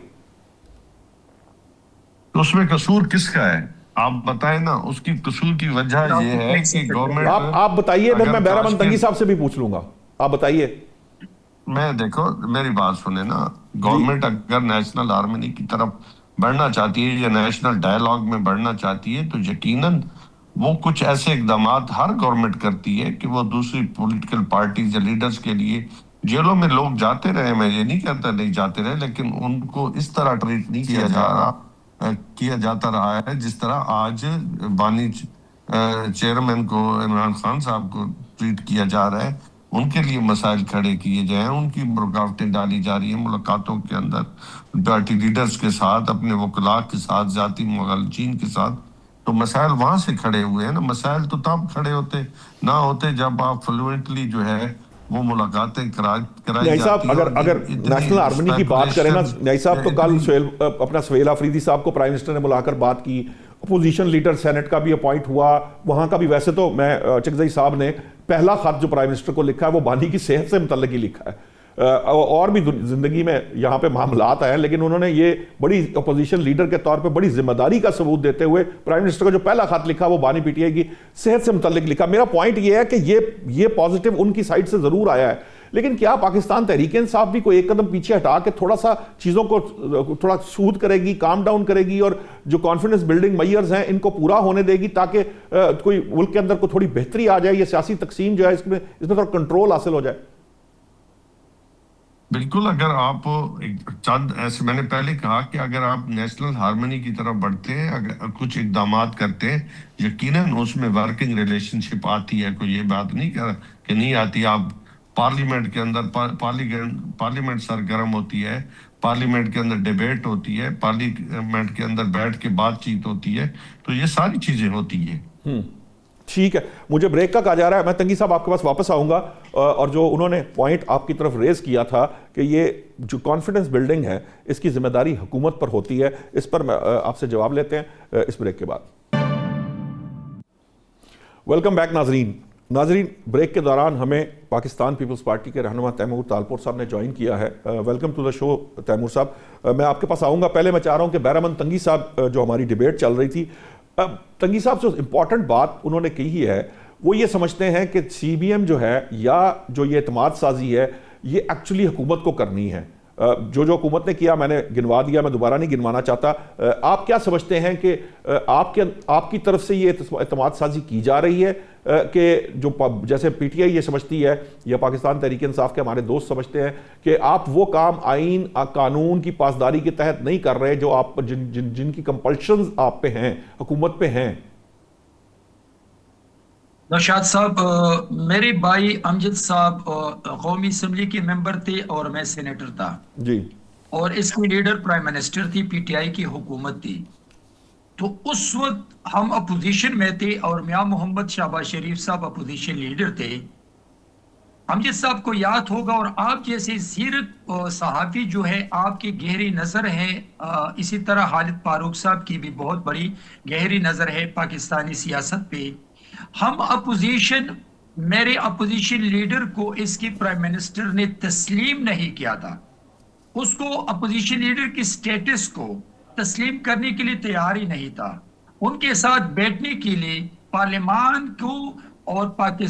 تو اس میں قصور کس کا ہے آپ بتائیں نا, اس کی قصور کی وجہ یہ ہے کہ گورنمنٹ, آپ بتائیے, میں بہرامند تنگی صاحب سے بھی پوچھ لوں گا, آپ بتائیے. میں دیکھو میری بات سنیں نا, گورنمنٹ اگر نیشنل ہارمونی کی طرف بڑھنا چاہتی ہے یا نیشنل ڈائیلاگ میں بڑھنا چاہتی ہے تو یقیناً وہ کچھ ایسے اقدامات ہر گورنمنٹ کرتی ہے کہ وہ دوسری پولیٹیکل پارٹیز یا لیڈرز کے لیے, جیلوں میں لوگ جاتے رہے, میں یہ نہیں کہتا نہیں جاتے رہے, لیکن ان کو اس طرح ٹریٹ نہیں کیا جاتا رہا ہے جس طرح آج بانی چیئرمین کو, عمران خان صاحب کو ٹریٹ کیا جا رہا ہے. ان کے لیے مسائل کھڑے کیے جائیں, ان کی رکاوٹیں ڈالی جا رہی ہیں ملاقاتوں کے اندر پارٹی لیڈرز کے ساتھ, اپنے وکلاء کے ساتھ, ذاتی معالجین کے ساتھ. تو مسائل وہاں سے کھڑے ہوئے ہیں نا. مسائل تو تب کھڑے نہ ہوتے جب آپ فلوئنٹلی جو ہے وہ ملاقاتیں کرائی نیائی صاحب, اگر نیشنل ہارمونی کی بات کریں نا نیائی صاحب, تو کل اپنا سہیل آفریدی صاحب کو پرائم منسٹر نے بلا کر بات کی, اپوزیشن لیڈر سینٹ کا بھی اپوائنٹ ہوا, وہاں کا بھی. ویسے تو میں چکزئی صاحب نے پہلا خط جو پرائم منسٹر کو لکھا ہے وہ بانی کی صحت سے متعلق ہی لکھا ہے, اور بھی زندگی میں یہاں پہ معاملات ہیں, لیکن انہوں نے یہ بڑی اپوزیشن لیڈر کے طور پہ بڑی ذمہ داری کا ثبوت دیتے ہوئے پرائم منسٹر کا جو پہلا خط لکھا وہ بانی پی ٹی آئی کی صحت سے متعلق لکھا. میرا پوائنٹ یہ ہے کہ یہ پازیٹیو ان کی سائٹ سے ضرور آیا ہے, لیکن کیا پاکستان تحریک انصاف بھی کوئی ایک قدم پیچھے ہٹا کے تھوڑا سا چیزوں کو تھوڑا سود کرے گی, کام ڈاؤن کرے گی, اور جو کانفیڈنس بلڈنگ میئرز ہیں ان کو پورا ہونے دے گی, تاکہ کوئی ملک کے اندر کوئی تھوڑی بہتری آ جائے, یہ سیاسی تقسیم جو ہے اس میں تھوڑا کنٹرول حاصل ہو جائے؟ بالکل. اگر آپ چند ایسے, میں نے پہلے کہا کہ اگر آپ نیشنل ہارمونی کی طرف بڑھتے ہیں, اگر کچھ اقدامات کرتے ہیں, یقیناً اس میں ورکنگ ریلیشن شپ آتی ہے, کوئی یہ بات نہیں کہ نہیں آتی. آپ پارلیمنٹ کے اندر پارلیمنٹ سرگرم ہوتی ہے, پارلیمنٹ کے اندر ڈیبیٹ ہوتی ہے, پارلیمنٹ کے اندر بیٹھ کے بات چیت ہوتی ہے, تو یہ ساری چیزیں ہوتی ہیں. ٹھیک ہے, مجھے بریک کا کہا جا رہا ہے, میں تنگی صاحب آپ کے پاس واپس آؤں گا, اور جو انہوں نے پوائنٹ آپ کی طرف ریز کیا تھا کہ یہ جو کانفیڈنس بلڈنگ ہے اس کی ذمہ داری حکومت پر ہوتی ہے, اس پر میں آپ سے جواب لیتے ہیں اس بریک کے بعد. ویلکم بیک ناظرین, بریک کے دوران ہمیں پاکستان پیپلز پارٹی کے رہنما تیمور تالپور صاحب نے جوائن کیا ہے. Welcome to the show Taimur صاحب. میں آپ کے پاس آؤں گا, پہلے میں چاہ رہا ہوں کہ بہرامند تنگی صاحب جو ہماری ڈیبیٹ چل رہی تھی, تنگی صاحب جو امپورٹنٹ بات انہوں نے کہی ہے وہ یہ سمجھتے ہیں کہ سی بی ایم جو ہے یا جو یہ اعتماد سازی ہے یہ ایکچولی حکومت کو کرنی ہے. جو حکومت نے کیا میں نے گنوا دیا, میں دوبارہ نہیں گنوانا چاہتا. آپ کیا سمجھتے ہیں کہ آپ کی طرف سے یہ اعتماد سازی کی جا رہی ہے کہ جو جیسے پی ٹی آئی یہ سمجھتی ہے یا پاکستان تحریک انصاف کے ہمارے دوست سمجھتے ہیں کہ آپ وہ کام آئین قانون کی پاسداری کے تحت نہیں کر رہے جو آپ جن کی کمپلشنز آپ پہ ہیں, حکومت پہ ہیں؟ نوشاد صاحب, میرے بھائی امجد صاحب قومی اسمبلی کے ممبر تھے اور میں سینیٹر تھا جی, اور اس کی لیڈر پرائم منسٹر تھی, پی ٹی آئی کی حکومت تھی. تو اس وقت ہم اپوزیشن میں تھے اور میاں محمد شہباز شریف صاحب اپوزیشن لیڈر تھے. امجد صاحب کو یاد ہوگا, اور آپ جیسے سیرت صحافی جو ہے آپ کی گہری نظر ہے, اسی طرح خالد فاروق صاحب کی بھی بہت بڑی گہری نظر ہے پاکستانی سیاست پہ. ہم اپوزیشن, میرے اپوزیشن لیڈر کو اس کی پرائم منسٹر نے تسلیم نہیں کیا تھا, اس کو اپوزیشن لیڈر کی سٹیٹس کو تسلیم کرنے کے لیے تیار ہی نہیں تھا, ان کے ساتھ بیٹھنے کے لیے پارلیمان کو اور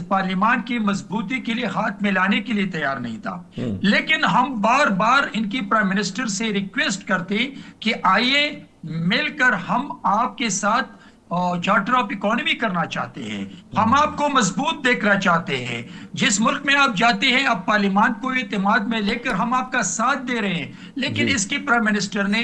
پارلیمان کی مضبوطی کے لیے ہاتھ ملانے کے لیے تیار نہیں تھا. لیکن ہم بار بار ان کی پرائم منسٹر سے ریکویسٹ کرتے کہ آئیے مل کر ہم آپ کے ساتھ چارٹر آف اکانومی کرنا چاہتے ہیں, ہم آپ کو مضبوط دیکھنا چاہتے ہیں, جس ملک میں آپ جاتے ہیں آپ پارلیمان کو اعتماد میں لے کر ہم آپ کا ساتھ دے رہے ہیں. لیکن اس کی پرائم منسٹر نے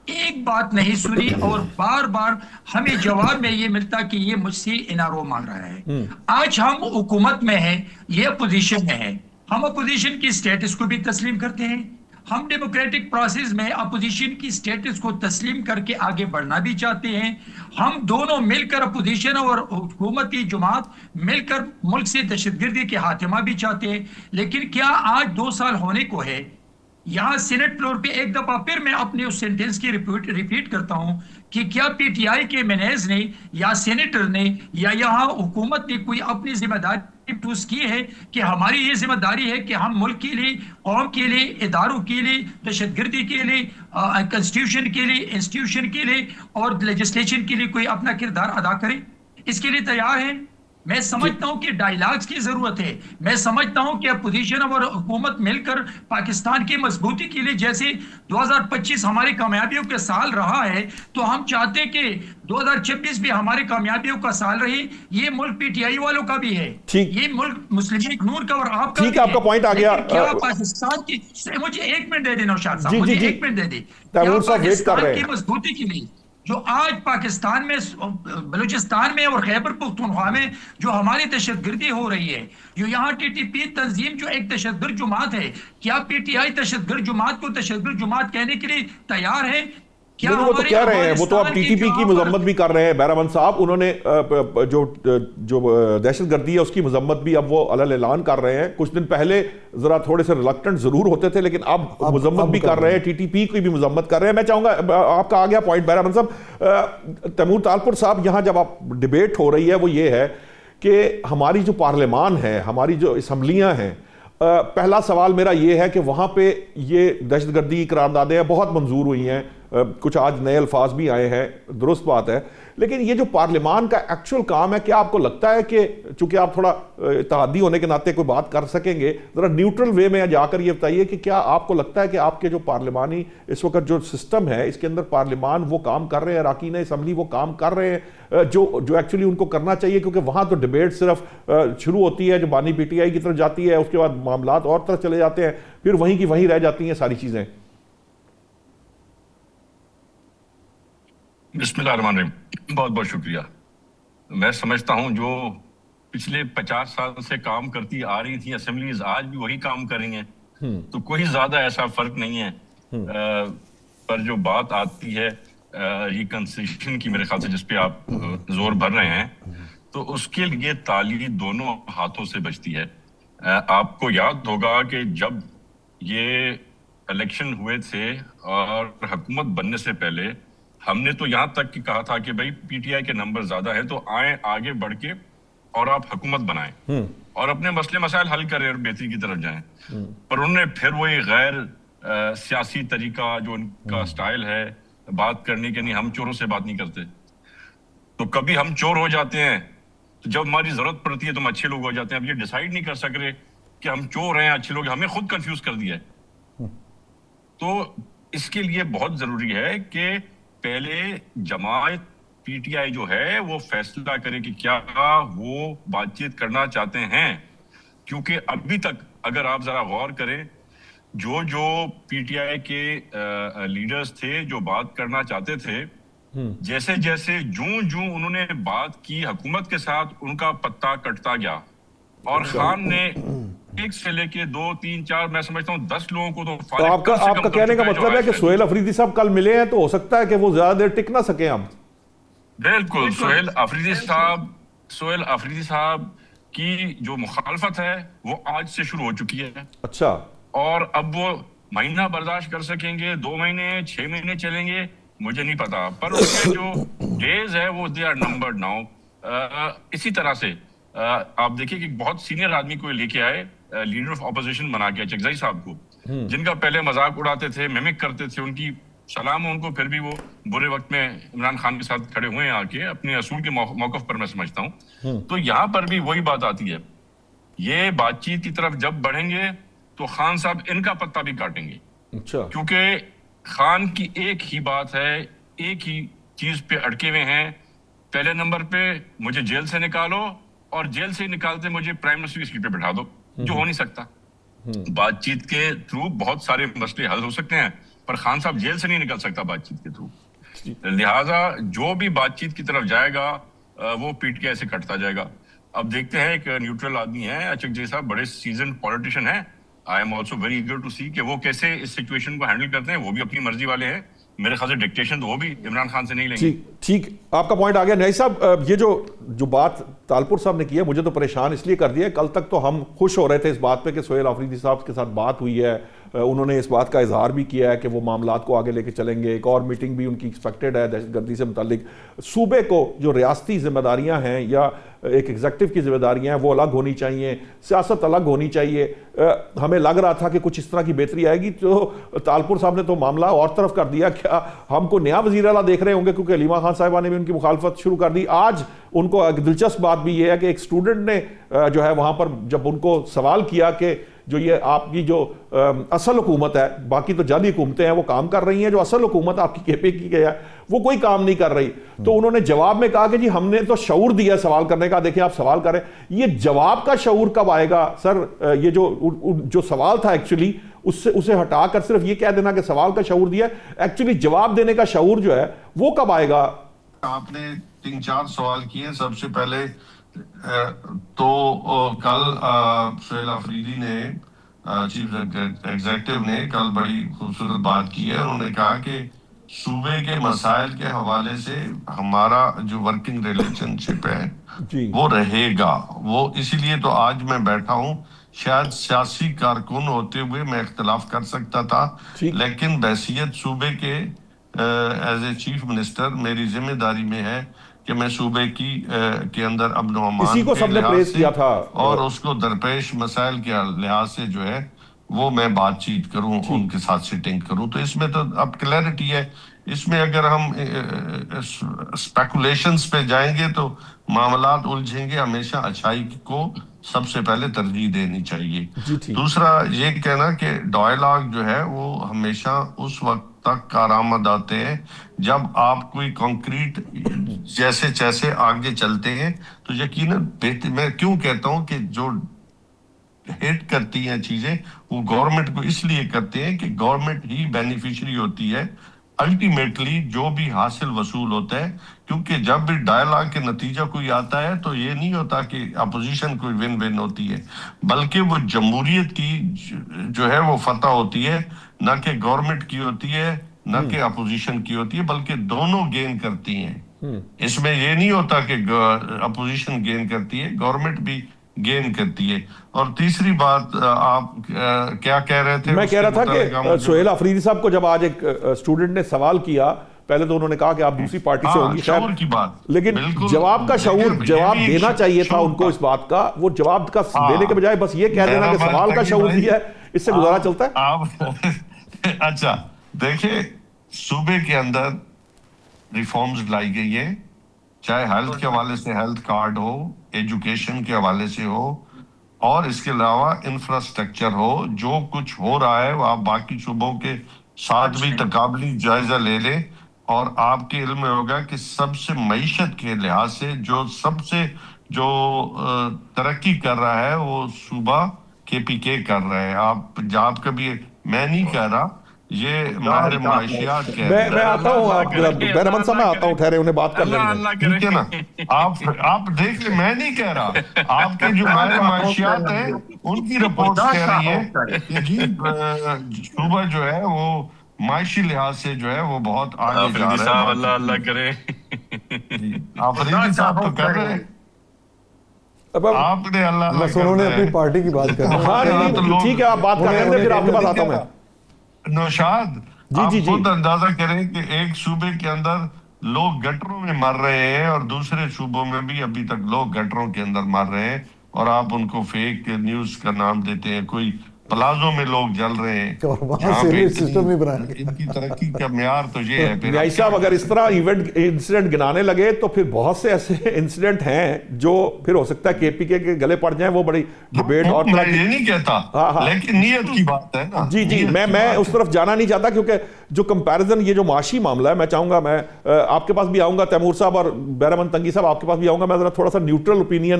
ایک بات نہیں سنی اور بار بار ہمیں جواب میں یہ ملتا کہ یہ مجھ سے انارو مانگ رہا ہے. آج ہم حکومت میں ہیں, یہ اپوزیشن میں ہے, ہم اپوزیشن کی سٹیٹس کو بھی تسلیم کرتے ہیں, ہم ڈیموکریٹک پروسیس میں اپوزیشن کی سٹیٹس کو تسلیم کر کے آگے بڑھنا بھی چاہتے ہیں. ہم دونوں مل کر اپوزیشن اور حکومتی جماعت مل کر ملک سے دہشت گردی کے خاتمہ بھی چاہتے ہیں. لیکن کیا آج 2 سال ہونے کو ہے, یہاں سینٹ فلور پہ ایک دفعہ پھر میں اپنے اس سینٹنس کی ریپیٹ کرتا ہوں کہ کیا پی ٹی آئی کے مینیز نے یا سینیٹر نے یا یہاں حکومت نے کوئی اپنی ذمہ داری محسوس کی ہے کہ ہماری یہ ذمہ داری ہے کہ ہم ملک کے لیے, قوم کے لیے, اداروں کے لیے, دہشت گردی کے لیے, کنسٹیٹیوشن کے لیے, انسٹیٹیوشن کے لیے اور لیجسلیشن کے لیے کوئی اپنا کردار ادا کریں؟ اس کے لیے تیار ہیں؟ میں سمجھتا ہوں کہ ڈائیلاگز کی ضرورت ہے. میں سمجھتا ہوں کہ اپوزیشن اور حکومت مل کر پاکستان کی مضبوطی کے لیے, جیسے 2025 ہماری کامیابیوں کا سال رہا ہے, تو ہم چاہتے ہیں کہ 2026 بھی ہماری کامیابیوں کا سال رہے. یہ ملک پی ٹی آئی والوں کا بھی ہے, یہ ملک مسلم لیگ نور کا اور آپ کا بھی ہے. آپ کا پوائنٹ آ گیا. کیا پاکستان کی, مجھے 1 منٹ دے دیں نوشاد صاحب, مجھے 1 منٹ دے دیں. تیمور صاحب ویٹ کر رہے ہیں. کی مضبوطی کے لیے جو آج پاکستان میں, بلوچستان میں اور خیبر پختونخوا میں جو ہماری دہشت گردی ہو رہی ہے, جو یہاں ٹی ٹی پی تنظیم جو ایک دہشت گرد جماعت ہے, کیا پی ٹی آئی دہشت گرد جماعت کو دہشت گرد جماعت کہنے کے لیے تیار ہے؟ وہ تو کہہ رہے ہیں, وہ تو اب ٹی ٹی پی کی مذمت بھی کر رہے ہیں. بہرامند صاحب انہوں نے جو دہشت گردی ہے اس کی مذمت بھی اب وہ علل اعلان کر رہے ہیں. کچھ دن پہلے ذرا تھوڑے سے ریلکٹنٹ ضرور ہوتے تھے, لیکن اب مذمت بھی کر رہے ہیں, ٹی ٹی پی کی بھی مذمت کر رہے ہیں. میں چاہوں گا, آپ کا آ گیا پوائنٹ بہرامند صاحب. تیمور تالپور صاحب, یہاں جب آپ ڈیبیٹ ہو رہی ہے وہ یہ ہے کہ ہماری جو پارلیمان ہے, ہماری جو اسمبلیاں ہیں, پہلا سوال میرا یہ ہے کہ وہاں پہ یہ دہشت گردی کی قراردادیں بہت منظور ہوئی ہیں, کچھ آج نئے الفاظ بھی آئے ہیں, درست بات ہے, لیکن یہ جو پارلیمان کا ایکچول کام ہے, کیا آپ کو لگتا ہے کہ چونکہ آپ تھوڑا اتحادی ہونے کے ناطے کوئی بات کر سکیں گے, ذرا نیوٹرل وے میں جا کر یہ بتائیے کہ کیا آپ کو لگتا ہے کہ آپ کے جو پارلیمانی اس وقت جو سسٹم ہے اس کے اندر پارلیمان وہ کام کر رہے ہیں, اراکین اسمبلی وہ کام کر رہے ہیں جو ایکچولی ان کو کرنا چاہیے؟ کیونکہ وہاں تو ڈیبیٹ صرف شروع ہوتی ہے, جو بانی پی ٹی آئی کی طرف جاتی ہے, اس کے بعد معاملات اور طرف چلے جاتے ہیں, پھر وہیں کی وہیں رہ جاتی ہیں ساری چیزیں. بسم اللہ الرحمن الرحیم. بہت بہت شکریہ. میں سمجھتا ہوں جو پچھلے 50 سال سے کام کرتی آ رہی تھی اسمبلیز آج بھی وہی کام کر رہی ہیں, تو کوئی زیادہ ایسا فرق نہیں ہے. پر جو بات آتی ہے ریکنسیلیشن کی, میرے خیال سے جس پہ آپ زور بھر رہے ہیں, تو اس کے لیے تالی دونوں ہاتھوں سے بجتی ہے. آپ کو یاد ہوگا کہ جب یہ الیکشن ہوئے تھے اور حکومت بننے سے پہلے ہم نے تو یہاں تک کہ کہا تھا کہ بھائی پی ٹی آئی کے نمبر زیادہ ہیں تو آئیں آگے بڑھ کے اور آپ حکومت بنائیں اور اپنے مسئلے مسائل حل کریں اور بہتری کی طرف جائیں. پر انہوں نے پھر وہی غیر سیاسی طریقہ جو ان کا سٹائل ہے بات کرنے کے, نہیں ہم چوروں سے بات نہیں کرتے. تو کبھی ہم چور ہو جاتے ہیں, تو جب ہماری ضرورت پڑتی ہے تو ہم اچھے لوگ ہو جاتے ہیں. اب یہ ڈیسائیڈ نہیں کر سک رہے کہ ہم چور ہیں اچھے لوگ, ہمیں خود کنفیوز کر دیا ہے. تو اس کے لیے بہت ضروری ہے کہ پہلے جماعت پی ٹی آئی جو ہے وہ فیصلہ کرے کہ کیا وہ بات چیت کرنا چاہتے ہیں. کیونکہ ابھی تک اگر آپ ذرا غور کریں, جو پی ٹی آئی کے لیڈرز تھے جو بات کرنا چاہتے تھے, جیسے جیسے جوں انہوں نے بات کی حکومت کے ساتھ, ان کا پتہ کٹتا گیا. اور خان نے ایک سے لے کے 2 3 4 میں سمجھتا ہوں 10 لوگوں کو تو آپ کا کہنے کا مطلب ہے کہ سہیل افریدی صاحب کل ملے ہیں تو ہو سکتا ہے کہ وہ زیادہ دیر ٹک نہ سکیں اب. بالکل. سہیل افریدی صاحب کی جو مخالفت ہے وہ آج سے شروع ہو چکی ہے. اچھا. اور اب وہ مہینہ برداشت کر سکیں گے, 2 مہینے 6 مہینے چلیں گے, مجھے نہیں پتا. پر اس کے جو ڈیز ہے وہ دے آر نمبرڈ ناؤ. اسی طرح سے آپ دیکھیں کہ بہت سینئر آدمی کو لے کے آئے لیڈر آف اپوزیشن بنا کے, چکزئی صاحب کو, جن کا پہلے مذاق اڑاتے تھے, میمک کرتے تھے, ان کی سلام ان کو, پھر بھی وہ برے وقت میں عمران خان کے ساتھ کھڑے ہوئے ہیں آ کے اپنے اصول کے موقف پر, میں سمجھتا ہوں. تو یہاں پر بھی وہی بات آتی ہے, یہ بات چیت کی طرف جب بڑھیں گے تو خان صاحب ان کا پتہ بھی کاٹیں گے. کیونکہ خان کی ایک ہی بات ہے, ایک ہی چیز پہ اٹکے ہوئے ہیں. پہلے نمبر پہ مجھے جیل سے نکالو, اور جیل سے نکالتے مجھے پرائم منسٹر کی سیٹ پہ بٹھا دو, جو ہو نہیں سکتا. بات چیت کے تھرو بہت سارے مسئلے حل ہو سکتے ہیں, پر خان صاحب جیل سے نہیں نکل سکتا بات چیت کے تھرو. لہٰذا جو بھی بات چیت کی طرف جائے گا وہ پیٹ کے ایسے کٹتا جائے گا. اب دیکھتے ہیں, ایک نیوٹرل آدمی ہے اچک جی صاحب, بڑے سیزن پولیٹیشین ہیں, I am also very eager to see کہ وہ کیسے اس سچویشن کو ہینڈل کرتے ہیں. وہ بھی اپنی مرضی والے ہیں, میرے خیال سے ڈکٹیشن تو وہ بھی عمران خان سے نہیں لیں گے. ٹھیک, آپ کا پوائنٹ آ گیا. نہیں صاحب, یہ جو بات طالپور صاحب نے کی ہے مجھے تو پریشان اس لیے کر دیا ہے. کل تک تو ہم خوش ہو رہے تھے اس بات پہ کہ سہیل آفریدی صاحب کے ساتھ بات ہوئی ہے, انہوں نے اس بات کا اظہار بھی کیا ہے کہ وہ معاملات کو آگے لے کے چلیں گے. ایک اور میٹنگ بھی ان کی ایکسپیکٹڈ ہے دہشت گردی سے متعلق. صوبے کو جو ریاستی ذمہ داریاں ہیں یا ایک ایگزیکٹو کی ذمہ داریاں ہیں وہ الگ ہونی چاہیے, سیاست الگ ہونی چاہیے. ہمیں لگ رہا تھا کہ کچھ اس طرح کی بہتری آئے گی, تو طالپور صاحب نے تو معاملہ اور طرف کر دیا. کیا ہم کو نیا وزیر اعلیٰ دیکھ رہے ہوں گے, کیونکہ علیمہ خان صاحبہ نے بھی ان کی مخالفت شروع کر دی. آج ان کو ایک دلچسپ بات بھی یہ ہے کہ ایک اسٹوڈنٹ نے جو ہے وہاں پر جب ان کو سوال کیا کہ جو یہ آپ کی جو اصل حکومت ہے, باقی تو جعلی حکومتیں ہیں وہ کام کر رہی ہیں, جو اصل حکومت آپ کی KP کی ہے وہ کوئی کام نہیں کر رہی, تو انہوں نے جواب میں کہا کہ جی ہم نے تو شعور دیا سوال کرنے کا, دیکھیں آپ سوال کریں. یہ جواب کا شعور کب آئے گا سر؟ یہ جو سوال تھا ایکچولی اسے ہٹا کر صرف یہ کہہ دینا کہ سوال کا شعور دیا, ایکچولی جواب دینے کا شعور جو ہے وہ کب آئے گا؟ آپ نے 3-4 سوال کیے. سب سے پہلے تو کل سہیل آفریدی نے, چیف ایگزیکٹو نے کل بڑی خوبصورت بات کی ہے. انہوں نے کہا کہ صوبے کے مسائل کے حوالے سے ہمارا جو ورکنگ ریلیشن شپ ہے وہ رہے گا. وہ اسی لیے تو آج میں بیٹھا ہوں. شاید سیاسی کارکن ہوتے ہوئے میں اختلاف کر سکتا تھا, لیکن بحیثیت صوبے کے ایز اے چیف منسٹر میری ذمہ داری میں ہے کہ میں صوبے کے اندر امن و امان کے لحاظ سے اور اس کو درپیش مسائل کے لحاظ سے جو ہے وہ میں بات چیت کروں, ان کے ساتھ سیٹنگ کروں. تو اس میں تو اب کلیئرٹی ہے. اس میں اگر ہم اسپیکولیشنز پہ جائیں گے تو معاملات الجھیں گے. ہمیشہ اچھائی کو سب سے پہلے ترجیح دینی چاہیے. دوسرا یہ کہنا کہ ڈائلاگ جو ہے وہ ہمیشہ اس وقت تک کارآمد آتے ہیں جب آپ کوئی کانکریٹ جیسے جیسے آگے چلتے ہیں تو یقیناً میں کیوں کہتا ہوں کہ جو ہٹ کرتی ہیں چیزیں وہ گورنمنٹ کو اس لیے کرتے ہیں کہ گورنمنٹ ہی بینیفیشری ہوتی ہے الٹیمیٹلی جو بھی حاصل وصول ہوتا ہے. کیونکہ جب بھی ڈائلاگ کے نتیجہ کوئی آتا ہے تو یہ نہیں ہوتا کہ اپوزیشن کوئی ون ون ہوتی ہے, بلکہ وہ جمہوریت کی جو ہے وہ فتح ہوتی ہے, نہ کہ گورنمنٹ کی ہوتی ہے نہ کہ اپوزیشن کی ہوتی ہے, بلکہ دونوں گین کرتی ہیں. اس میں یہ نہیں ہوتا کہ اپوزیشن گین کرتی ہے, گورنمنٹ بھی گین کرتی ہے. اور تیسری بات آپ کیا کہہ رہے تھے؟ میں کہہ رہا تھا کہ سہیل آفریدی صاحب کو جب آج ایک اسٹوڈنٹ نے سوال کیا, پہلے تو انہوں نے کہا کہ آپ دوسری پارٹی سے ہوں گی, شعور کی بات, لیکن جواب کا شعور, جواب دینا چاہیے تھا ان کو اس بات کا. وہ جواب کا دینے کے بجائے بس یہ کہہ دینا کہ سوال کا شعور دیا ہے, اس سے گزارا چلتا ہے. اچھا دیکھیں, صوبے کے اندر ریفارمز لائی گئی ہیں, چاہے ہیلتھ کے حوالے سے ہیلتھ کارڈ ہو, ایجوکیشن کے حوالے سے ہو, اور اس کے علاوہ انفراسٹرکچر ہو. جو کچھ ہو رہا ہے وہ آپ باقی صوبوں کے ساتھ بھی تقابلی جائزہ لے لیں اور آپ کے علم میں ہوگا کہ سب سے معیشت کے لحاظ سے جو سب سے جو ترقی کر رہا ہے وہ صوبہ KPK کر رہا ہے. آپ کبھی, میں نہیں کہہ رہا, یہ ماہر معاشیات کہہ رہے ہیں. میں آتا ہوں بینمن صاحب, میں آتا ہوں, ٹھہرے انہیں بات کر لیں گے, ٹھیک ہے نا. آپ دیکھ لیں, میں نہیں کہہ رہا, آپ کے جو ماہر معاشیات ہیں ان کی رپورٹ کہہ رہی ہے کہ جی صوبہ جو ہے وہ معاشی لحاظ سے جو ہے وہ بہت آگے جا رہا ہے. اللہ اللہ کرے, آفریدی صاحب تو کر رہے ہیں, آپ نے اللہ اللہ انہوں نے اپنی پارٹی کی بات کر. ہاں ٹھیک ہے, آپ بات کر رہے ہیں, پھر آپ کے پاس آتا ہوں میں. نوشاد, آپ خود اندازہ کریں کہ ایک صوبے کے اندر لوگ گٹروں میں مر رہے ہیں اور دوسرے صوبوں میں بھی ابھی تک لوگ گٹروں کے اندر مر رہے ہیں, اور آپ ان کو فیک نیوز کا نام دیتے ہیں. کوئی پلازوں میں لوگ جل رہے ہیں, ان کی ترقی کا معیار تو یہ ہے. نیائی صاحب, اگر اس طرح انسیڈنٹ گنانے لگے تو پھر بہت سے ایسے انسیڈنٹ ہیں جو پھر ہو سکتا ہے KPK کے گلے پڑ جائیں. وہ بڑی ڈیبیٹ اور میں یہ نہیں کہتا, لیکن نیت کی بات ہے نا. جی میں اس طرف جانا نہیں چاہتا, کیونکہ جو کمپیریزن, یہ جو معاشی معاملہ ہے, میں چاہوں گا, میں آپ کے پاس بھی آؤں گا تیمور صاحب, اور بیرمن تنگی صاحب آپ کے پاس بھی آؤں گا. میں ذرا تھوڑا سا نیوٹرل اوپینین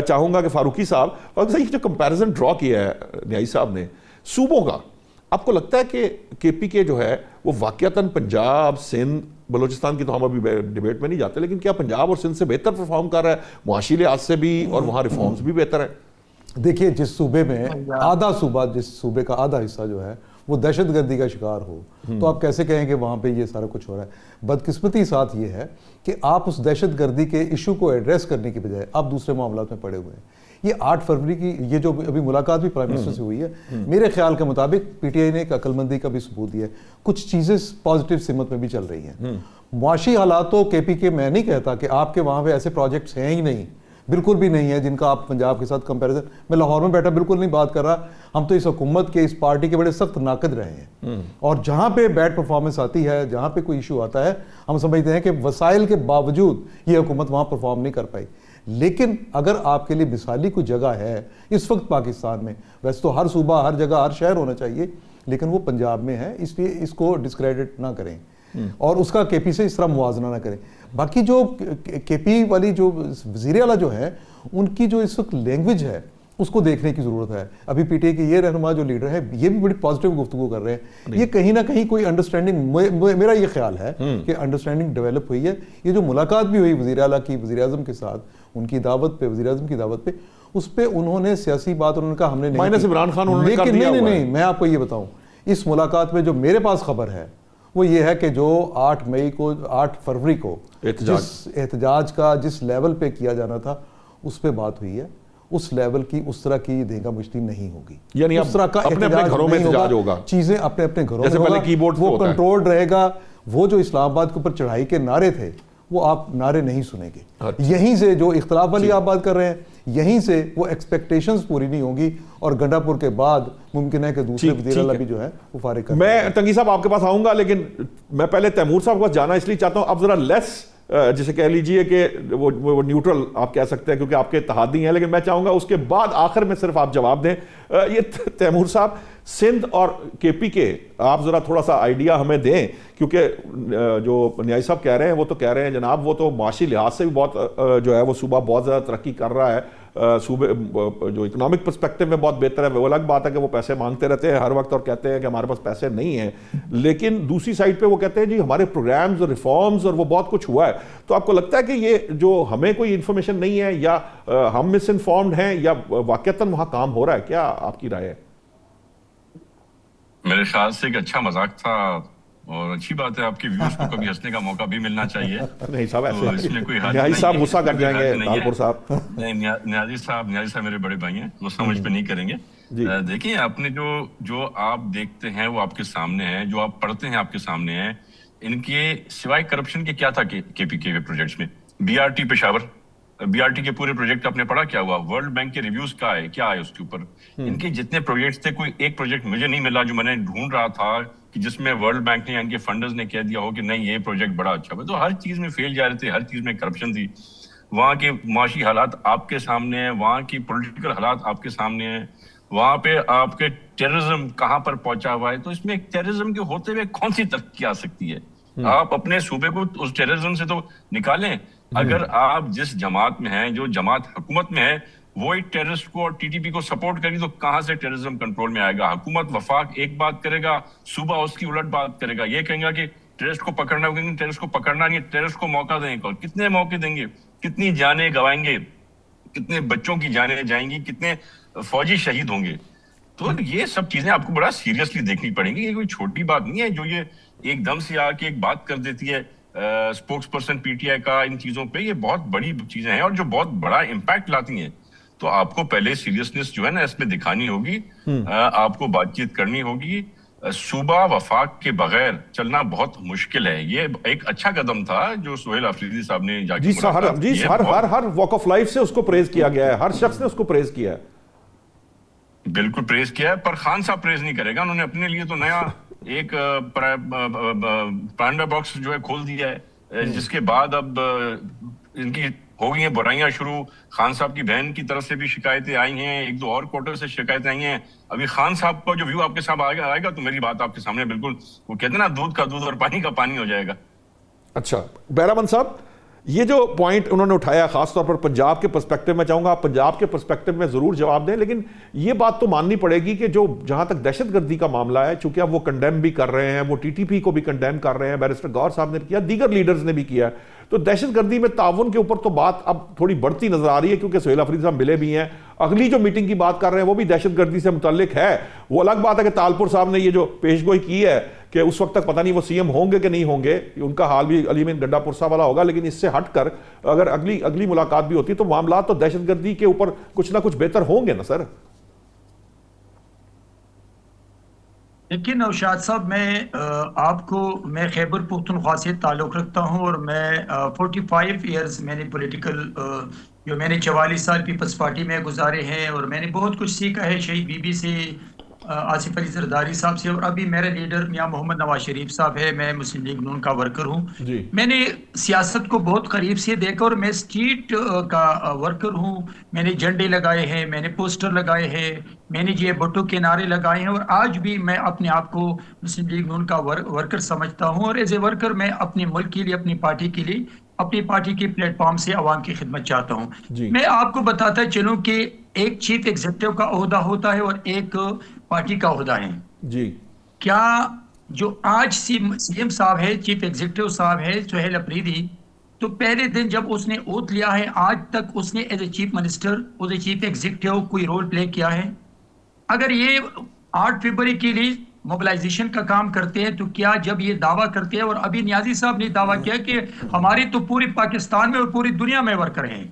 چاہوں گا کہ فاروقی صاحب, اور یہ جو کمپیریزن ڈرا کیا ہے نیائی صاحب نے صوبوں کا, آپ کو لگتا ہے کہ KPK جو ہے وہ واقعتاً پنجاب, سندھ, بلوچستان کی تو ہم ابھی ڈیبیٹ میں نہیں جاتے, لیکن کیا پنجاب اور سندھ سے بہتر پرفارم کر رہا ہے معاشی لحاظ سے بھی, اور وہاں ریفارمز بھی بہتر ہے؟ دیکھیے جس صوبے میں آدھا صوبہ، جس صوبے کا آدھا حصہ جو ہے وہ دہشت گردی کا شکار ہو، تو آپ کیسے کہیں کہ وہاں پہ یہ سارا کچھ ہو رہا ہے؟ بدقسمتی ساتھ یہ ہے کہ آپ اس دہشت گردی کے ایشو کو ایڈریس کرنے کی بجائے آپ دوسرے معاملات میں پڑے ہوئے ہیں۔ یہ 8 فروری کی یہ جو ابھی ملاقات بھی پرائم منسٹر سے ہوئی ہے، میرے خیال کے مطابق پی ٹی آئی نے ایک عقل مندی کا بھی ثبوت دیا ہے، کچھ چیزیں پازیٹیو سمت میں بھی چل رہی ہیں۔ معاشی حالات تو کے پی کے، میں نہیں کہتا کہ آپ کے وہاں پہ ایسے پروجیکٹس ہیں ہی نہیں، بالکل بھی نہیں ہے جن کا آپ پنجاب کے ساتھ کمپیریزن، میں لاہور میں بیٹھا بالکل نہیں بات کر رہا، ہم تو اس حکومت کے، اس پارٹی کے بڑے سخت ناقد رہے ہیں، اور جہاں پہ بیڈ پرفارمنس آتی ہے، جہاں پہ کوئی ایشو آتا ہے، ہم سمجھتے ہیں کہ وسائل کے باوجود یہ حکومت وہاں پرفارم نہیں کر پائی۔ لیکن اگر آپ کے لیے مثالی کوئی جگہ ہے اس وقت پاکستان میں، ویسے تو ہر صوبہ، ہر جگہ، ہر شہر ہونا چاہیے، لیکن وہ پنجاب میں ہے، اس لیے اس کو ڈسکریڈٹ نہ کریں اور اس کا کے پی سے اس طرح موازنہ نہ کریں۔ باقی جو کے پی والی جو وزیر اعلیٰ جو ہے، ان کی جو اس وقت لینگویج ہے اس کو دیکھنے کی ضرورت ہے۔ ابھی پی ٹی آئی کے یہ رہنما جو لیڈر ہے یہ بھی بڑی پازیٹیو گفتگو کر رہے ہیں، یہ کہیں نہ کہیں کوئی انڈرسٹینڈنگ، میرا یہ خیال ہے کہ انڈرسٹینڈنگ ڈیولپ ہوئی ہے۔ یہ جو ملاقات بھی ہوئی وزیر اعلیٰ کی وزیر اعظم کے ساتھ، ان کی دعوت پہ، وزیر اعظم کی دعوت پہ، اس پہ انہوں نے سیاسی بات انہوں نے کہا ہم نے مائنس عمران خان انہوں نے کر لیکن دیا ہوا ہے۔ نہیں، میں آپ کو یہ بتاؤں، اس ملاقات میں جو میرے پاس خبر ہے وہ یہ ہے کہ جو 8 فروری کو جس احتجاج کا جس لیول پہ کیا جانا تھا اس پہ بات ہوئی ہے، اس لیول کی اس طرح کی دھینگا مشتی نہیں ہوگی، یعنی اس طرح کا اپنے گھروں میں احتجاج ہوگا، چیزیں اپنے اپنے گھروں میں پہلے کی بورڈ وہ کنٹرول رہے گا۔ وہ جو اسلام آباد کے اوپر چڑھائی کے نعرے تھے وہ آپ نعرے نہیں سنیں گے، یہیں سے جو اختلاف والی آپ بات کر رہے ہیں، یہیں سے وہ ایکسپیکٹیشنز پوری نہیں ہوں گی، اور گنڈا پور کے بعد ممکن ہے کہ دوسرے وزیر اعلیٰ بھی جو ہے وہ فارغ کر۔ میں تنگی صاحب آپ کے پاس آؤں گا، لیکن میں پہلے تیمور صاحب کے پاس جانا اس لیے چاہتا ہوں، اب ذرا لیس جسے کہہ لیجئے کہ وہ نیوٹرل آپ کہہ سکتے ہیں کیونکہ آپ کے اتحادی ہیں، لیکن میں چاہوں گا اس کے بعد آخر میں صرف آپ جواب دیں۔ یہ تیمور صاحب، سندھ اور کے پی کے آپ ذرا تھوڑا سا آئیڈیا ہمیں دیں، کیونکہ جو نیائی صاحب کہہ رہے ہیں وہ تو کہہ رہے ہیں جناب وہ تو معاشی لحاظ سے بھی بہت جو ہے وہ صوبہ بہت زیادہ ترقی کر رہا ہے، صوبے جو اکنامک پرسپیکٹو میں بہت بہتر ہے، وہ الگ بات ہے کہ وہ پیسے مانگتے رہتے ہیں ہر وقت اور کہتے ہیں کہ ہمارے پاس پیسے نہیں ہیں، لیکن دوسری سائڈ پہ وہ کہتے ہیں جی ہمارے پروگرامز اور ریفارمز اور وہ بہت کچھ ہوا ہے۔ تو آپ کو لگتا ہے کہ یہ جو ہمیں کوئی انفارمیشن نہیں ہے یا ہم مس انفارمڈ ہیں یا واقعتاً وہاں کام ہو رہا ہے؟ کیا آپ کی رائے ہے؟ میرے خیال سے ایک اچھا مذاق تھا، اور اچھی بات ہے آپ کے ویوز کو کبھی ہنسنے کا موقع بھی ملنا چاہیے۔ نہیں صاحب تو اس میں کوئی حرج نیائی نہیں صاحب ہے، غصہ کر جائیں گے، نہیں ہے۔ لالپور صاحب نہیں، نیازی صاحب میرے بڑے بھائی ہیں، وہ سمجھ پہ نہیں کریں گے۔ دیکھیں آپ نے جو آپ دیکھتے ہیں وہ آپ کے سامنے ہے، جو آپ پڑھتے ہیں آپ کے سامنے ہے۔ ان کے سوائے کرپشن کے کیا تھا کے پی کے پروجیکٹس میں؟ B R T Peshawar, B R T کے پورے پروجیکٹ آپ نے پڑھا کیا ہوا؟ ورلڈ بینک کے ریویوز کیا آئے اس کے اوپر؟ ان کے جتنے پروجیکٹس تھے کوئی ایک پروجیکٹ مجھے نہیں ملا جو میں نے ڈھونڈ رہا تھا کہ جس میں ورلڈ بینک نے ان کے فنڈرز نے کہہ دیا ہو کہ نہیں یہ پروجیکٹ بڑا اچھا ہوا۔ تو ہر چیز میں فیل جا رہے تھے، ہر چیز میں کرپشن تھی۔ وہاں کے معاشی حالات آپ کے سامنے ہیں، وہاں کی پولیٹیکل حالات آپ کے سامنے ہیں، وہاں پہ آپ کے ٹیررزم کہاں پر پہنچا ہوا ہے۔ تو اس میں ٹیررزم کے ہوتے ہوئے کون سی ترقی آ سکتی ہے؟ آپ اپنے صوبے کو اس ٹیررزم سے تو نکالیں۔ اگر آپ جس جماعت میں ہیں، جو جماعت حکومت میں ہے، وہی ٹیررسٹ کو اور ٹی ٹی پی کو سپورٹ کریں تو کہاں سے ٹیررزم کنٹرول میں آئے گا؟ حکومت وفاق ایک بات کرے گا، صوبہ اس کی الٹ بات کرے گا، یہ کہیں گا کہ ٹیررسٹ کو پکڑنا ہوگا، ٹیررسٹ کو پکڑنا نہیں، ٹیررسٹ کو موقع دیں گے۔ کتنے موقع دیں گے؟ کتنی جانیں گوائیں گے؟ کتنے بچوں کی جانیں جائیں گی؟ کتنے فوجی شہید ہوں گے؟ تو یہ سب چیزیں آپ کو بڑا سیریسلی دیکھنی پڑیں گی۔ یہ کوئی چھوٹی بات نہیں ہے جو یہ ایک دم سے آ کے ایک بات کر دیتی ہے spokes person P T I کا ان چیزوں پہ۔ یہ بہت بڑی چیزیں ہیں اور جو بہت بڑا امپیکٹ لاتی ہیں۔ تو آپ کو پہلے سیریسنس جو ہے نا اس میں دکھانی ہوگی، آپ کو بات چیت کرنی ہوگی۔ صوبہ وفاق کے بغیر چلنا بہت مشکل ہے۔ یہ ایک اچھا قدم تھا جو سہیل آفریدی صاحب نے جا کے ہر واک آف لائف سے اس کو پریز کیا گیا ہے، ہر شخص نے اس کو پریز کیا ہے، بالکل پریز کیا ہے، پر خان صاحب پریز نہیں کرے گا۔ انہوں نے اپنے لیے تو نیا ایک پانڈا باکس جو ہے کھول دیا ہے، جس کے بعد اب ان کی ہو گئی ہیں برائیاں شروع۔ خان صاحب کی بہن کی طرف سے بھی شکایتیں آئی ہیں، ایک دو اور کوارٹر سے شکایتیں آئی ہیں۔ ابھی خان صاحب کا جو ویو آپ کے سامنے آئے گا تو میری بات آپ کے سامنے بالکل وہ کہتے ہیں نا دودھ کا دودھ اور پانی کا پانی ہو جائے گا۔ اچھا بہرامند صاحب، یہ جو پوائنٹ انہوں نے اٹھایا خاص طور پر پنجاب کے پرسپیکٹو میں، چاہوں گا آپ پنجاب کے پرسپیکٹو میں ضرور جواب دیں، لیکن یہ بات تو ماننی پڑے گی کہ جو جہاں تک دہشت گردی کا معاملہ ہے، چونکہ اب وہ کنڈیم بھی کر رہے ہیں، وہ ٹی ٹی پی کو بھی کنڈیم کر رہے ہیں، بیرسٹر گور صاحب نے کیا، دیگر لیڈرز نے بھی کیا، تو دہشت گردی میں تعاون کے اوپر تو بات اب تھوڑی بڑھتی نظر آ رہی ہے، کیونکہ سہیل آفریدی صاحب ملے بھی ہیں، اگلی جو میٹنگ کی بات کر رہے ہیں وہ بھی دہشت گردی سے متعلق ہے۔ وہ الگ بات ہے کہ طالپور صاحب نے یہ جو پیش گوئی کی ہے کہ اس وقت تک پتہ نہیں وہ سی ایم ہوں گے کہ نہیں ہوں گے، ان کا حال بھی علی مین گنڈا پرسا والا ہوگا، لیکن اس سے ہٹ کر اگر اگلی ملاقات بھی ہوتی تو معاملات تو دہشت گردی کے اوپر کچھ نہ کچھ بہتر ہوں گے نا سر۔ لیکن نوشاد صاحب میں خیبر پختونخوا سے تعلق رکھتا ہوں، اور میں 45 ایئرز میں نے پولیٹیکل جو میں نے 44 سال پیپلز پارٹی میں گزارے ہیں، اور میں نے بہت کچھ سیکھا ہے شہید بی بی سے، آصف علی زرداری صاحب سے، اور ابھی میرا لیڈر میاں محمد نواز شریف صاحب ہے، میں مسلم لیگ نون کا ورکر ہوں۔ میں نے سیاست کو بہت قریب سے دیکھا، اور میں اسٹریٹ کا ورکر ہوں، میں نے جھنڈے لگائے ہیں، میں نے پوسٹر لگائے ہیں، میں نے یہ بٹو کے نعرے لگائے ہیں، اور آج بھی میں اپنے آپ کو مسلم لیگ نون کا ورکر سمجھتا ہوں، اور ایز اے ورکر میں اپنے ملک کے لیے، اپنی پارٹی کے لیے، اپنی پارٹی کے پلیٹ فارم سے عوام کی خدمت چاہتا ہوں۔ میں آپ کو بتاتا چلوں کہ ایک چیف ایگزیکٹو کا عہدہ ہوتا ہے اور ایک پارٹی کا عہدہ ہے۔ جی کیا جو آج سی ایم صاحب ہے، چیف ایگزیکٹو صاحب ہے سہیل آفریدی، تو پہلے دن جب اس نے اوتھ لیا ہے آج تک اس نے as a chief minister, as a chief executive کوئی رول پلے کیا ہے؟ اگر یہ 8 فروری کے لیے موبلائزیشن کا کام کرتے ہیں تو کیا جب یہ دعویٰ کرتے ہیں، اور ابھی نیازی صاحب نے دعویٰ کیا کہ ہماری تو پوری پاکستان میں اور پوری دنیا میں ورکر ہیں،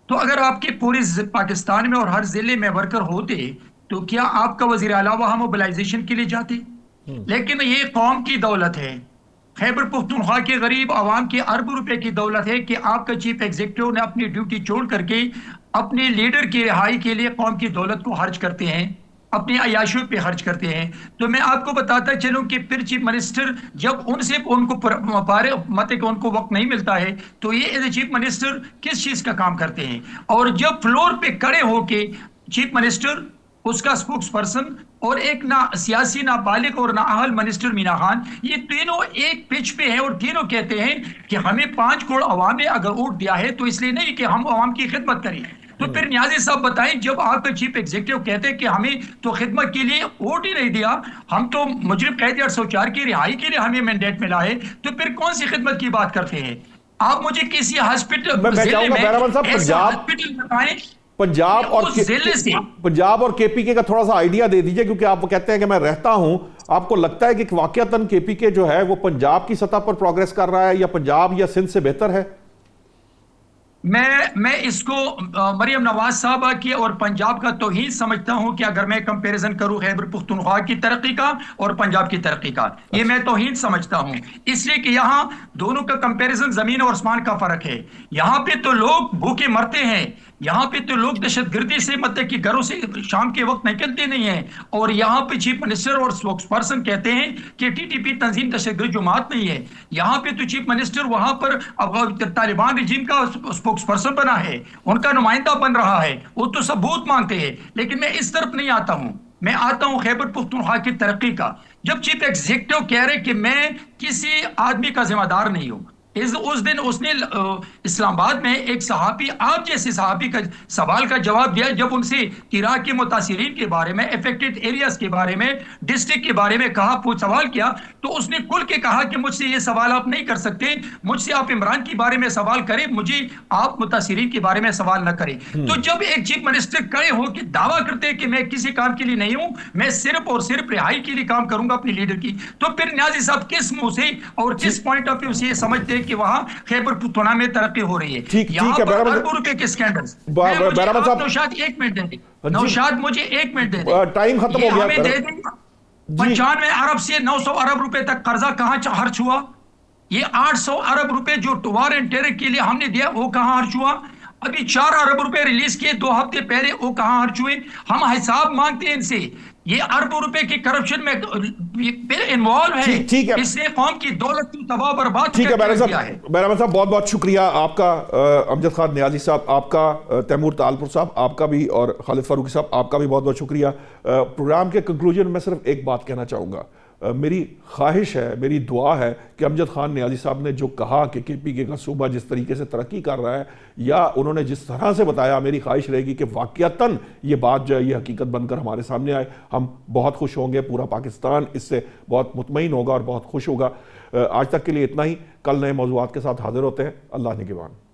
تو اگر آپ کے پوری پاکستان میں اور ہر ضلع میں ورکر ہوتے تو کیا آپ کا وزیر اعلیٰ وہاں موبلائزیشن کے لیے جاتے؟ لیکن یہ قوم کی دولت ہے، خیبر پختونخوا کے غریب عوام کے اربوں روپے کی دولت ہے کہ آپ کا چیف ایگزیکٹو نے اپنی ڈیوٹی چھوڑ کر کے اپنے لیڈر کی رہائی کے لیے قوم کی دولت کو خرچ کرتے ہیں، اپنی عیاشیوں پہ خرچ کرتے ہیں۔ تو میں آپ کو بتاتا چلوں کہ پھر چیف منسٹر جب ان کو وقت نہیں ملتا ہے تو یہ ایز اے چیف منسٹر کس چیز کا کام کرتے ہیں؟ اور جب فلور پہ کھڑے ہو کے چیف منسٹر، اس کا اسپوکس پرسن، اور ایک نہ سیاسی نہ بالغ اور نہ اہل منسٹر مینا خان، یہ تینوں ایک پچ پہ ہیں اور تینوں کہتے ہیں کہ ہمیں 5 کروڑ عوام نے اگر ووٹ دیا ہے تو اس لیے نہیں کہ ہم عوام کی خدمت کریں۔ تو پھر نیازی صاحب بتائیں، جب آپ کا چیف ایگزیکٹو کہتے ہیں کہ ہمیں تو خدمت کے لیے ووٹ ہی نہیں دیا، ہم تو مجرم قید 804 کی رہائی کے لیے ہمیں مینڈیٹ ملا ہے، تو پھر کون سی خدمت کی بات کرتے ہیں آپ؟ مجھے کسی ہاسپٹل بتائیں، پنجاب اور کے پی کے کا تھوڑا سا آئیڈیا دے دیجئے، کیونکہ آپ کہتے ہیں کہ میں رہتا ہوں، آپ کو لگتا ہے کہ واقعتاً کے پی کے جو ہے وہ پنجاب کی سطح پر پروگریس کر رہا ہے یا پنجاب یا سندھ سے بہتر ہے؟ میں اس کو مریم نواز صاحبہ کی اور پنجاب کا توہین سمجھتا ہوں کہ اگر میں کمپیریزن کروں خیبر پختونخوا کی ترقی کا اور پنجاب کی ترقی کا، یہ میں توہین سمجھتا ہوں، اس لیے کہ یہاں دونوں کا کمپیریزن زمین اور آسمان کا فرق ہے۔ یہاں پہ تو لوگ بھوکے مرتے ہیں، یہاں پہ تو لوگ دہشت گردی سے مطلب کہ گھروں سے شام کے وقت نکلتے نہیں ہیں، اور یہاں پہ چیف منسٹر اور اسپوکس پرسن کہتے ہیں کہ ٹی ٹی پی تنظیم دہشت گرد جماعت نہیں ہے۔ یہاں پہ تو چیف منسٹر وہاں پر طالبان رجیم کا اسپوکس پرسن بنا ہے، ان کا نمائندہ بن رہا ہے، وہ تو ثبوت مانگتے ہیں۔ لیکن میں اس طرف نہیں آتا ہوں، میں آتا ہوں خیبر پختونخوا کی ترقی کا۔ جب چیف ایگزیکٹو کہہ رہے کہ میں کسی آدمی کا ذمہ دار نہیں ہوں، اس دن اس نے اسلام آباد میں ایک صحافی، آپ جیسے صحافی کا سوال کا جواب دیا، جب ان سے عراق کے متاثرین کے بارے میں، افیکٹڈ ایریاز کے بارے میں، ڈسٹرکٹ کے بارے میں سوال کیا، تو اس نے کھل کے کہا کہ مجھ سے یہ سوال آپ نہیں کر سکتے، مجھ سے آپ عمران کے بارے میں سوال کریں، مجھے آپ متاثرین کے بارے میں سوال نہ کریں۔ تو جب ایک چیف منسٹر کھڑے ہو کے دعویٰ کرتے ہیں کہ میں کسی کام کے لیے نہیں ہوں، میں صرف اور صرف رہائی کے لیے کام کروں گا اپنی لیڈر کی، تو پھر نیازی صاحب کس منہ سے اور کس پوائنٹ آف ویو سے یہ سمجھتے ہیں کہ وہاں خیبر پختونخوا میں ترقی ہو رہی ہے؟ یہاں پر اربوں روپے کے سکینڈلز۔ نوشاد ایک منٹ دے دیں، نوشاد مجھے ایک منٹ دے دیں، ٹائم ختم ہو گیا، ہمیں دے دیں 95 ارب سے 900 ارب روپے تک قرضہ کہاں خرچ ہوا؟ یہ 800 ارب روپے جو وار اینڈ ٹیرر کے لیے ہم نے دیا وہ کہاں خرچ ہوا؟ ابھی 4 ارب روپے ریلیز کیے 2 ہفتے پہلے، وہ کہاں خرچ ہوئے؟ ہم حساب مانگتے ہیں ان سے، یہ اربوں روپے کی کرپشن میں انوالو ہے، اس نے قوم کی دولت کی تباہ برباد کیا ہے۔ بیرامن صاحب بہت بہت شکریہ آپ کا، امجد خان نیازی صاحب آپ کا، تیمور طالپور صاحب آپ کا بھی، اور خالد فاروقی صاحب آپ کا بھی بہت بہت شکریہ۔ پروگرام کے کنکلوژن میں صرف ایک بات کہنا چاہوں گا، میری خواہش ہے, میری دعا ہے کہ امجد خان نیازی صاحب نے جو کہا کہ کے پی کے کا صوبہ جس طریقے سے ترقی کر رہا ہے یا انہوں نے جس طرح سے بتایا, میری خواہش رہے گی کہ واقعتاً یہ بات جو ہے یہ حقیقت بن کر ہمارے سامنے آئے. ہم بہت خوش ہوں گے, پورا پاکستان اس سے بہت مطمئن ہوگا اور بہت خوش ہوگا. آج تک کے لیے اتنا ہی. کل نئے موضوعات کے ساتھ حاضر ہوتے ہیں. اللہ نگہبان.